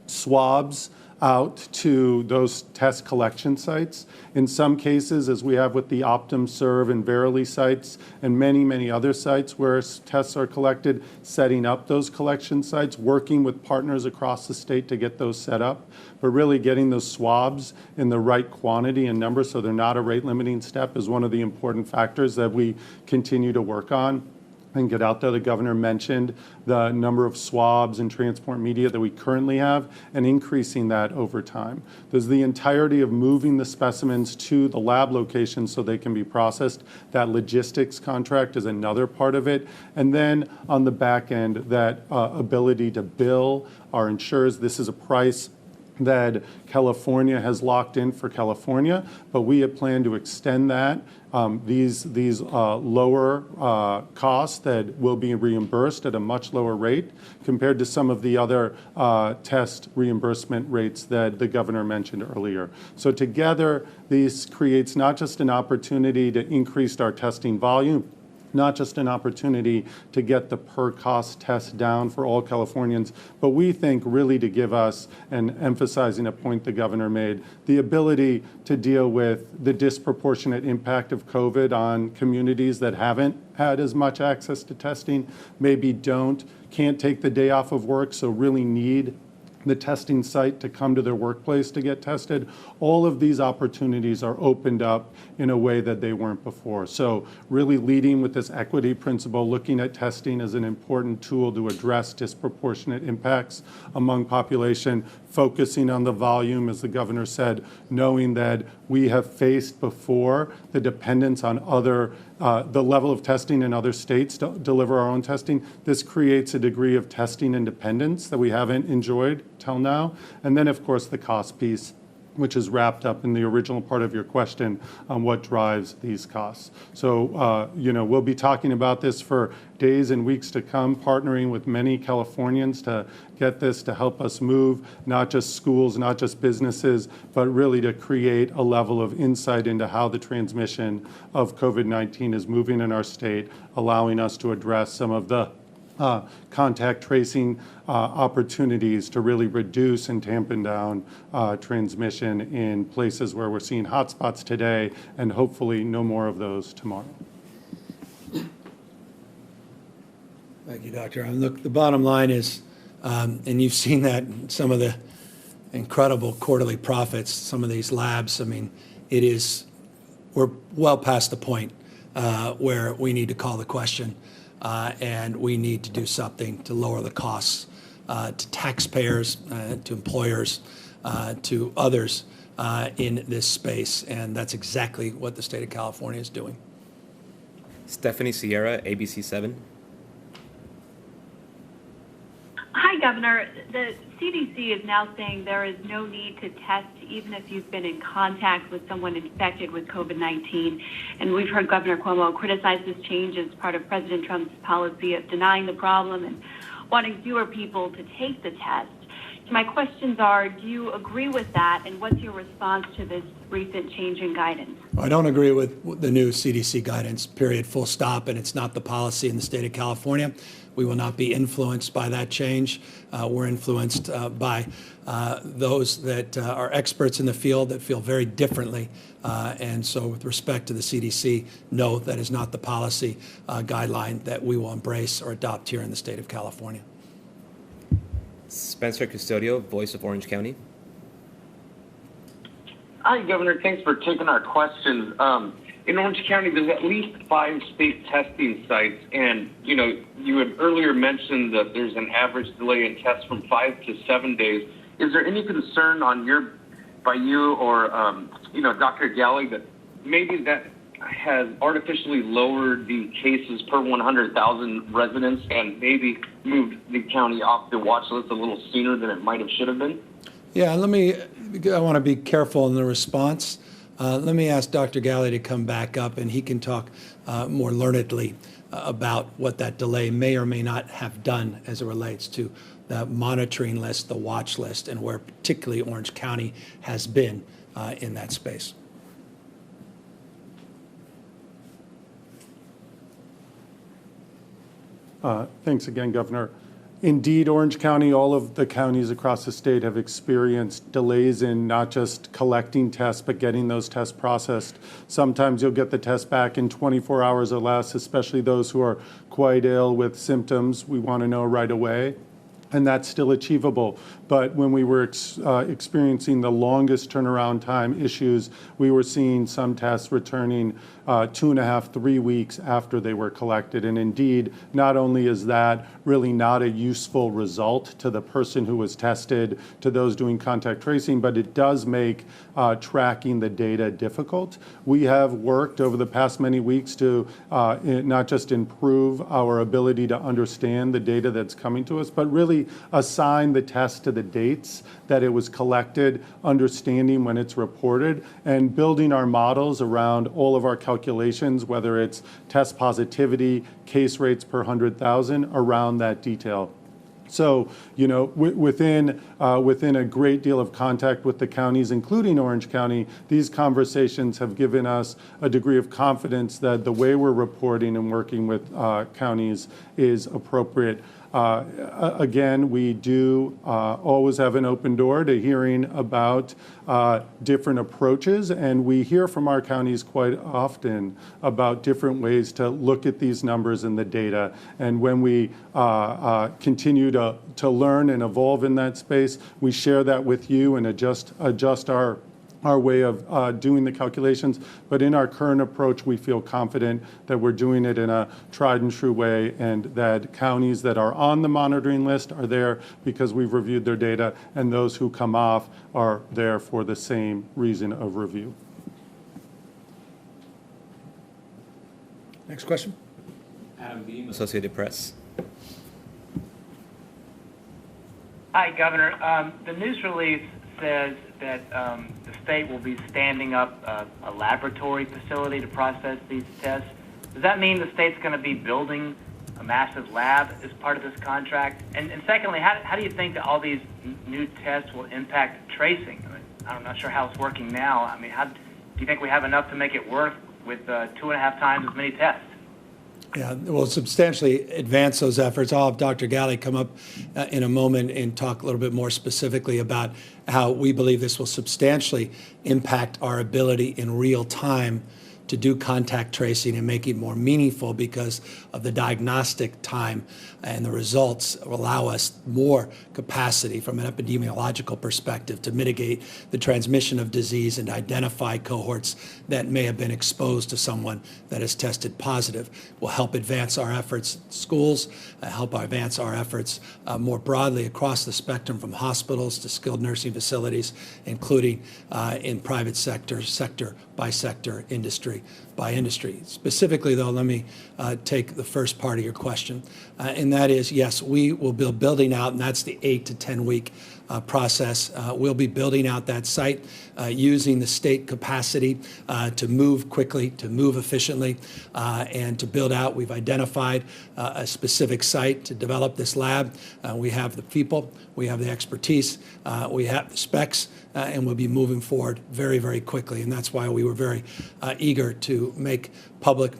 swabs out to those test collection sites. In some cases, as we have with the Optum Serve and Verily sites and many, many other sites where tests are collected, setting up those collection sites, working with partners across the state to get those set up, but really getting those swabs in the right quantity and number so they're not a rate limiting step is one of the important factors that we continue to work on. and get out there. The governor mentioned the number of swabs and transport media that we currently have and increasing that over time. There's the entirety of moving the specimens to the lab location so they can be processed. That logistics contract is another part of it. And then on the back end, that ability to bill our insurers. This is a price that California has locked in for California, but we have planned to extend that. These lower costs that will be reimbursed at a much lower rate compared to some of the other test reimbursement rates that the governor mentioned earlier. So together, this creates not just an opportunity to increase our testing volume, not just an opportunity to get the per cost test down for all Californians, but we think really to give us, and emphasizing a point the governor made, the ability to deal with the disproportionate impact of COVID on communities that haven't had as much access to testing, maybe can't take the day off of work, so really need the testing site to come to their workplace to get tested. All of these opportunities are opened up in a way that they weren't before. So really leading with this equity principle, looking at testing as an important tool to address disproportionate impacts among population, focusing on the volume, as the governor said, knowing that we have faced before the dependence on the level of testing in other states to deliver our own testing. This creates a degree of testing independence that we haven't enjoyed till now. And then, of course, the cost piece, which is wrapped up in the original part of your question on what drives these costs. So, we'll be talking about this for days and weeks to come, partnering with many Californians to get this to help us move, not just schools, not just businesses, but really to create a level of insight into how the transmission of COVID-19 is moving in our state, allowing us to address some of the contact tracing opportunities to really reduce and tampen down transmission in places where we're seeing hotspots today, and hopefully no more of those tomorrow. Thank you, Doctor. And look, the bottom line is, and you've seen that in some of the incredible quarterly profits, some of these labs, I mean, we're well past the point where we need to call the question. And we need to do something to lower the costs to taxpayers, to employers, to others in this space. And that's exactly what the state of California is doing. Stephanie Sierra, ABC7. Hi, Governor. The CDC is now saying there is no need to test even if you've been in contact with someone infected with COVID-19. And we've heard Governor Cuomo criticize this change as part of President Trump's policy of denying the problem and wanting fewer people to take the test. So my questions are, do you agree with that? And what's your response to this recent change in guidance? I don't agree with the new CDC guidance, period, full stop. And it's not the policy in the state of California. We will not be influenced by that change. We're influenced by those that are experts in the field that feel very differently. And so with respect to the CDC, no, that is not the policy guideline that we will embrace or adopt here in the state of California. Spencer Custodio, Voice of Orange County. Hi, Governor. Thanks for taking our questions. In Orange County, there's at least 5 state testing sites, and you had earlier mentioned that there's an average delay in tests from 5 to 7 days. Is there any concern by you or Dr. Galley that maybe that has artificially lowered the cases per 100,000 residents and maybe moved the county off the watch list a little sooner than it might have should have been? Yeah, I want to be careful in the response. Let me ask Dr. Galley to come back up, and he can talk more learnedly about what that delay may or may not have done as it relates to the monitoring list, the watch list, and where particularly Orange County has been in that space. Thanks again, Governor. Indeed, Orange County, all of the counties across the state have experienced delays in not just collecting tests, but getting those tests processed. Sometimes you'll get the test back in 24 hours or less, especially those who are quite ill with symptoms. We want to know right away. And that's still achievable. but when we were experiencing the longest turnaround time issues, we were seeing some tests returning 2.5, 3 weeks after they were collected. And indeed, not only is that really not a useful result to the person who was tested, to those doing contact tracing, but it does make tracking the data difficult. We have worked over the past many weeks to not just improve our ability to understand the data that's coming to us, but really assign the test to the dates that it was collected, understanding when it's reported, and building our models around all of our calculations, whether it's test positivity, case rates per 100,000, around that detail. So, you know, within a great deal of contact with the counties, including Orange County, these conversations have given us a degree of confidence that the way we're reporting and working with counties is appropriate. Again, we do always have an open door to hearing about different approaches, and we hear from our counties quite often about different ways to look at these numbers and the data. And when we continue to learn and evolve in that space, we share that with you and adjust our way of doing the calculations. But in our current approach, we feel confident that we're doing it in a tried and true way, and that counties that are on the monitoring list are there because we've reviewed their data, and those who come off are there for the same reason of review. Next question. Adam Beam, Associated Press. Hi, Governor. The news release says that the state will be standing up a laboratory facility to process these tests. Does that mean the state's going to be building a massive lab as part of this contract? And secondly, how do you think that all these new tests will impact tracing? I mean, I'm not sure how it's working now. I mean, do you think we have enough to make it work with 2.5 times as many tests? Yeah, we'll substantially advance those efforts. I'll have Dr. Galley come up in a moment and talk a little bit more specifically about how we believe this will substantially impact our ability in real time to do contact tracing and make it more meaningful because of the diagnostic time, and the results will allow us more capacity from an epidemiological perspective to mitigate the transmission of disease and identify cohorts that may have been exposed to someone that has tested positive. Will help advance our efforts in schools, help advance our efforts more broadly across the spectrum from hospitals to skilled nursing facilities, including in private sector by sector, industry by industry. Specifically, though, let me take the first part of your question, and that is, yes, we will be building out, and that's the 8 to 10 week process. We'll be building out that site using the state capacity to move quickly, to move efficiently, and to build out. We've identified a specific site to develop this lab. We have the people, we have the expertise, we have the specs, and we'll be moving forward very, very quickly. And that's why we were very eager to make public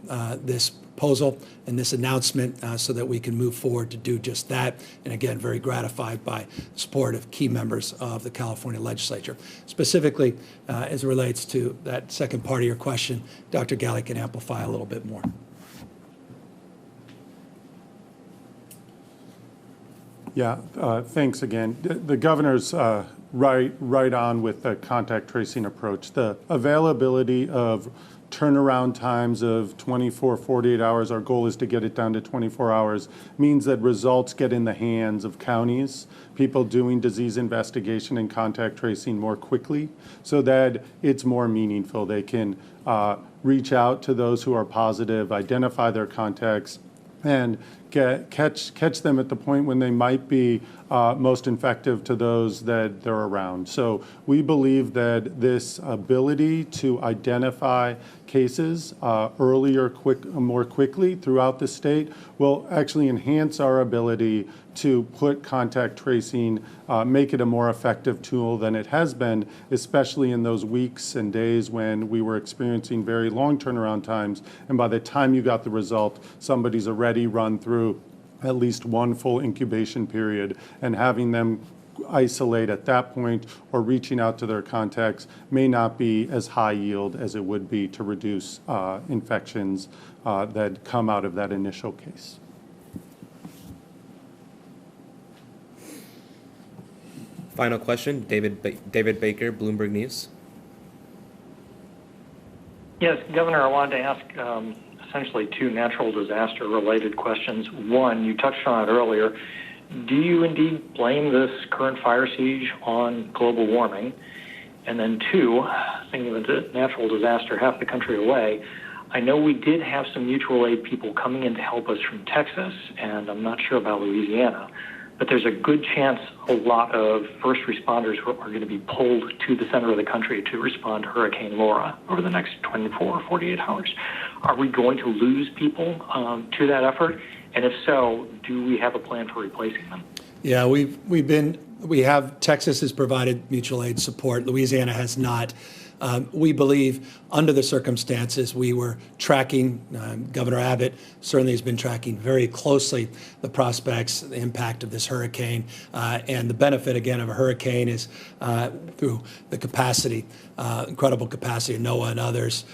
this proposal and this announcement so that we can move forward to do just that. And again, very gratified by the support of key members of the California legislature. Specifically, as it relates to that second part of your question, Dr. Galley can amplify a little bit more. Yeah, thanks again. The governor's right on with the contact tracing approach. The availability of turnaround times of 24, 48 hours, our goal is to get it down to 24 hours, means that results get in the hands of counties, people doing disease investigation and contact tracing more quickly so that it's more meaningful. They can reach out to those who are positive, identify their contacts, and catch them at the point when they might be most effective to those that they're around. So we believe that this ability to identify cases earlier, more quickly throughout the state will actually enhance our ability to put contact tracing, make it a more effective tool than it has been, especially in those weeks and days when we were experiencing very long turnaround times. And by the time you got the result, somebody's already run through at least one full incubation period, and having them isolate at that point or reaching out to their contacts may not be as high yield as it would be to reduce infections that come out of that initial case. Final question, David Baker, Bloomberg News. Yes, Governor, I wanted to ask essentially two natural disaster-related questions. One, you touched on it earlier. Do you indeed blame this current fire siege on global warming? And then two, thinking of a natural disaster half the country away, I know we did have some mutual aid people coming in to help us from Texas, and I'm not sure about Louisiana, but there's a good chance a lot of first responders are going to be pulled to the center of the country to respond to Hurricane Laura over the next 24 or 48 hours. Are we going to lose people to that effort? And if so, do we have a plan for replacing them? Yeah, Texas has provided mutual aid support. Louisiana has not. We believe under the circumstances we were tracking, Governor Abbott certainly has been tracking very closely the prospects, the impact of this hurricane, and the benefit, again, of a hurricane is through the capacity, incredible capacity of NOAA and others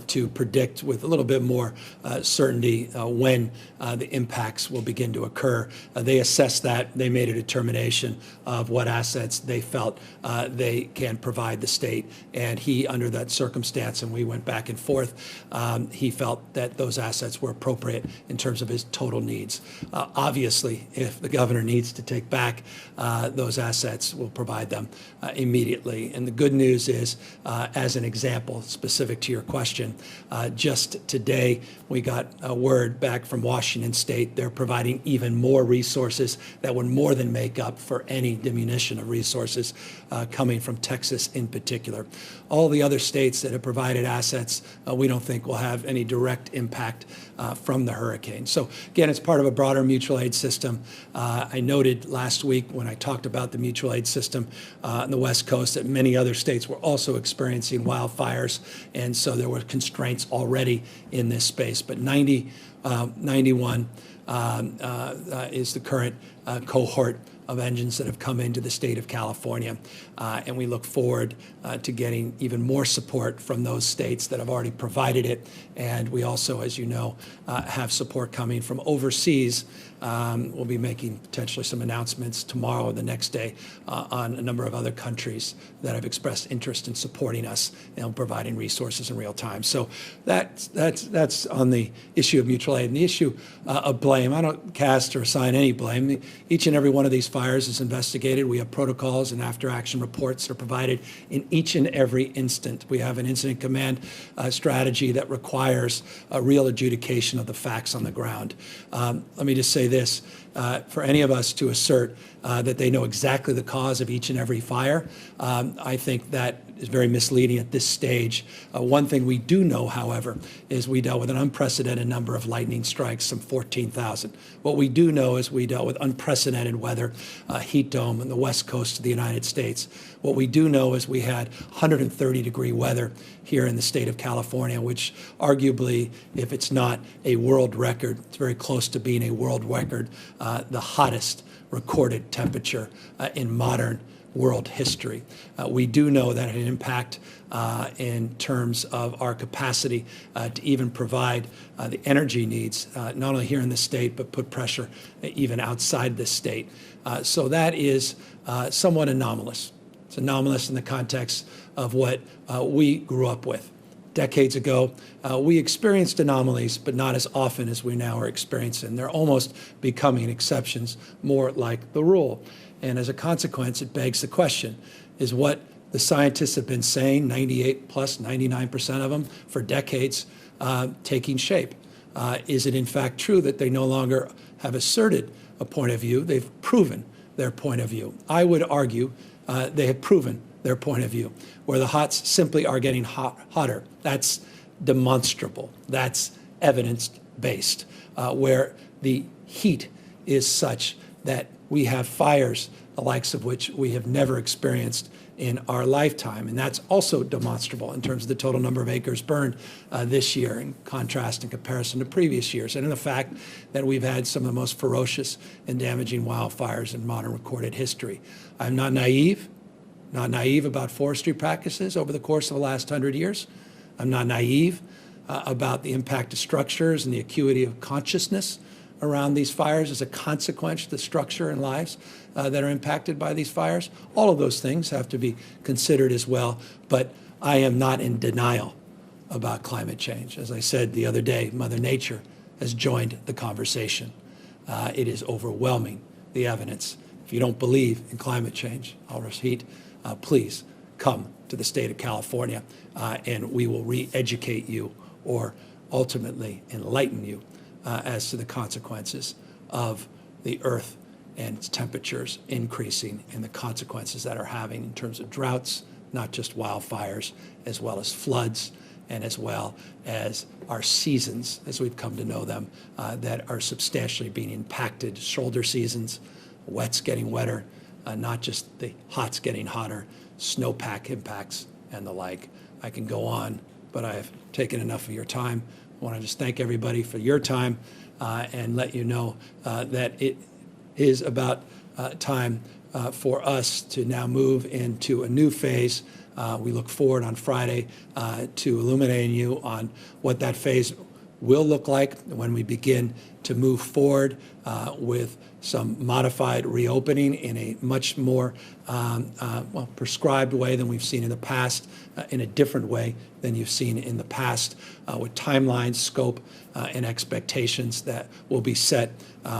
to predict with a little bit more certainty when the impacts will begin to occur. They assessed that. They made a determination of what assets they felt they can provide the state, and he, under that circumstance, and we went back and forth, he felt that those assets were appropriate in terms of his total needs. Obviously, if the governor needs to take back those assets, we'll provide them immediately. And the good news is, as an example, specific to your question, just today we got a word back from Washington State. They're providing even more resources that would more than make up for any diminution of resources coming from Texas in particular. All the other states that have provided assets, we don't think will have any direct impact from the hurricane. So again, it's part of a broader mutual aid system. I noted last week when I talked about the mutual aid system on the West Coast that many other states were also experiencing wildfires, and so there were constraints already in this space. But 91 is the current cohort of engines that have come into the state of California, and we look forward to getting even more support from those states that have already provided it. And we also, as you know, have support coming from overseas. We'll be making potentially some announcements tomorrow or the next day on a number of other countries that have expressed interest in supporting us and providing resources in real time. So that's on the issue of mutual aid. And the issue of blame, I don't cast or assign any blame. Each and every one of these fires is investigated. We have protocols and after-action reports that are provided in each and every instant. We have an incident command strategy that requires a real adjudication of the facts on the ground. Let me just say this, for any of us to assert that they know exactly the cause of each and every fire, I think that is very misleading at this stage. One thing we do know, however, is we dealt with an unprecedented number of lightning strikes, some 14,000. What we do know is we dealt with unprecedented weather, heat dome on the west coast of the United States. What we do know is we had 130-degree weather here in the state of California, which arguably, if it's not a world record, it's very close to being a world record, the hottest recorded temperature in modern world history. We do know that it had an impact in terms of our capacity to even provide the energy needs, not only here in the state, but put pressure even outside the state. So that is somewhat anomalous. It's anomalous in the context of what we grew up with. Decades ago, we experienced anomalies, but not as often as we now are experiencing. They're almost becoming exceptions, more like the rule. And as a consequence, it begs the question, is what the scientists have been saying, 98 plus 99% of them for decades, taking shape? Is it in fact true that they no longer have asserted a point of view? They've proven their point of view. I would argue they have proven their point of view, where the hots simply are getting hotter. That's demonstrable. That's evidence-based, where the heat is such that we have fires, the likes of which we have never experienced in our lifetime. And that's also demonstrable in terms of the total number of acres burned this year, in contrast in comparison to previous years, and in the fact that we've had some of the most ferocious and damaging wildfires in modern recorded history. I'm not naive about forestry practices over the course of the last 100 years. I'm not naive about the impact of structures and the acuity of consciousness around these fires as a consequence, the structure and lives that are impacted by these fires. All of those things have to be considered as well, but I am not in denial about climate change. As I said the other day, Mother Nature has joined the conversation. It is overwhelming, the evidence. If you don't believe in climate change, I'll repeat, please come to the state of California and we will re-educate you or ultimately enlighten you as to the consequences of the earth and its temperatures increasing and the consequences that are having in terms of droughts, not just wildfires, as well as floods, and as well as our seasons, as we've come to know them, that are substantially being impacted. Shoulder seasons, wet's getting wetter, not just the hot's getting hotter, snowpack impacts and the like. I can go on, but I have taken enough of your time. I want to just thank everybody for your time and let you know that it is about time for us to now move into a new phase. We look forward on Friday to illuminating you on what that phase will look like when we begin to move forward with some modified reopening in a much more prescribed way than we've seen in the past, in a different way than you've seen in the past, with timelines, scope, and expectations that will be set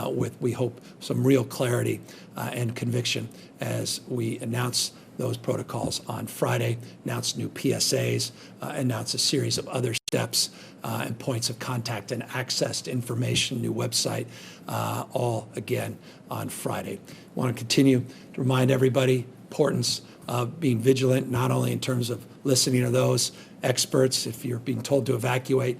with, we hope, some real clarity and conviction as we announce those protocols on Friday, announce new PSAs, announce a series of other steps and points of contact and access to information, new website, all again on Friday. I want to continue to remind everybody importance of being vigilant, not only in terms of listening to those experts. If you're being told to evacuate,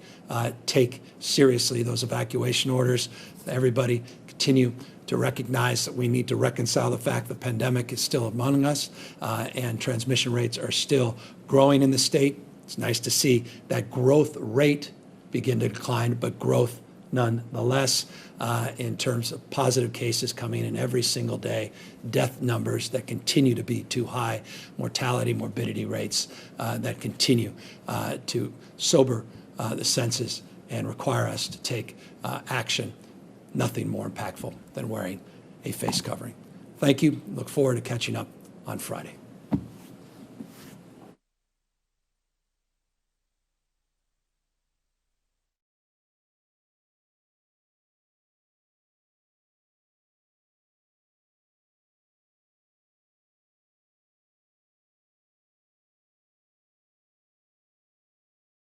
take seriously those evacuation orders. Everybody continue to recognize that we need to reconcile the fact the pandemic is still among us and transmission rates are still growing in the state. It's nice to see that growth rate begin to decline, but growth nonetheless in terms of positive cases coming in every single day, death numbers that continue to be too high, mortality, morbidity rates that continue to sober the senses and require us to take action. Nothing more impactful than wearing a face covering. Thank you. Look forward to catching up on Friday.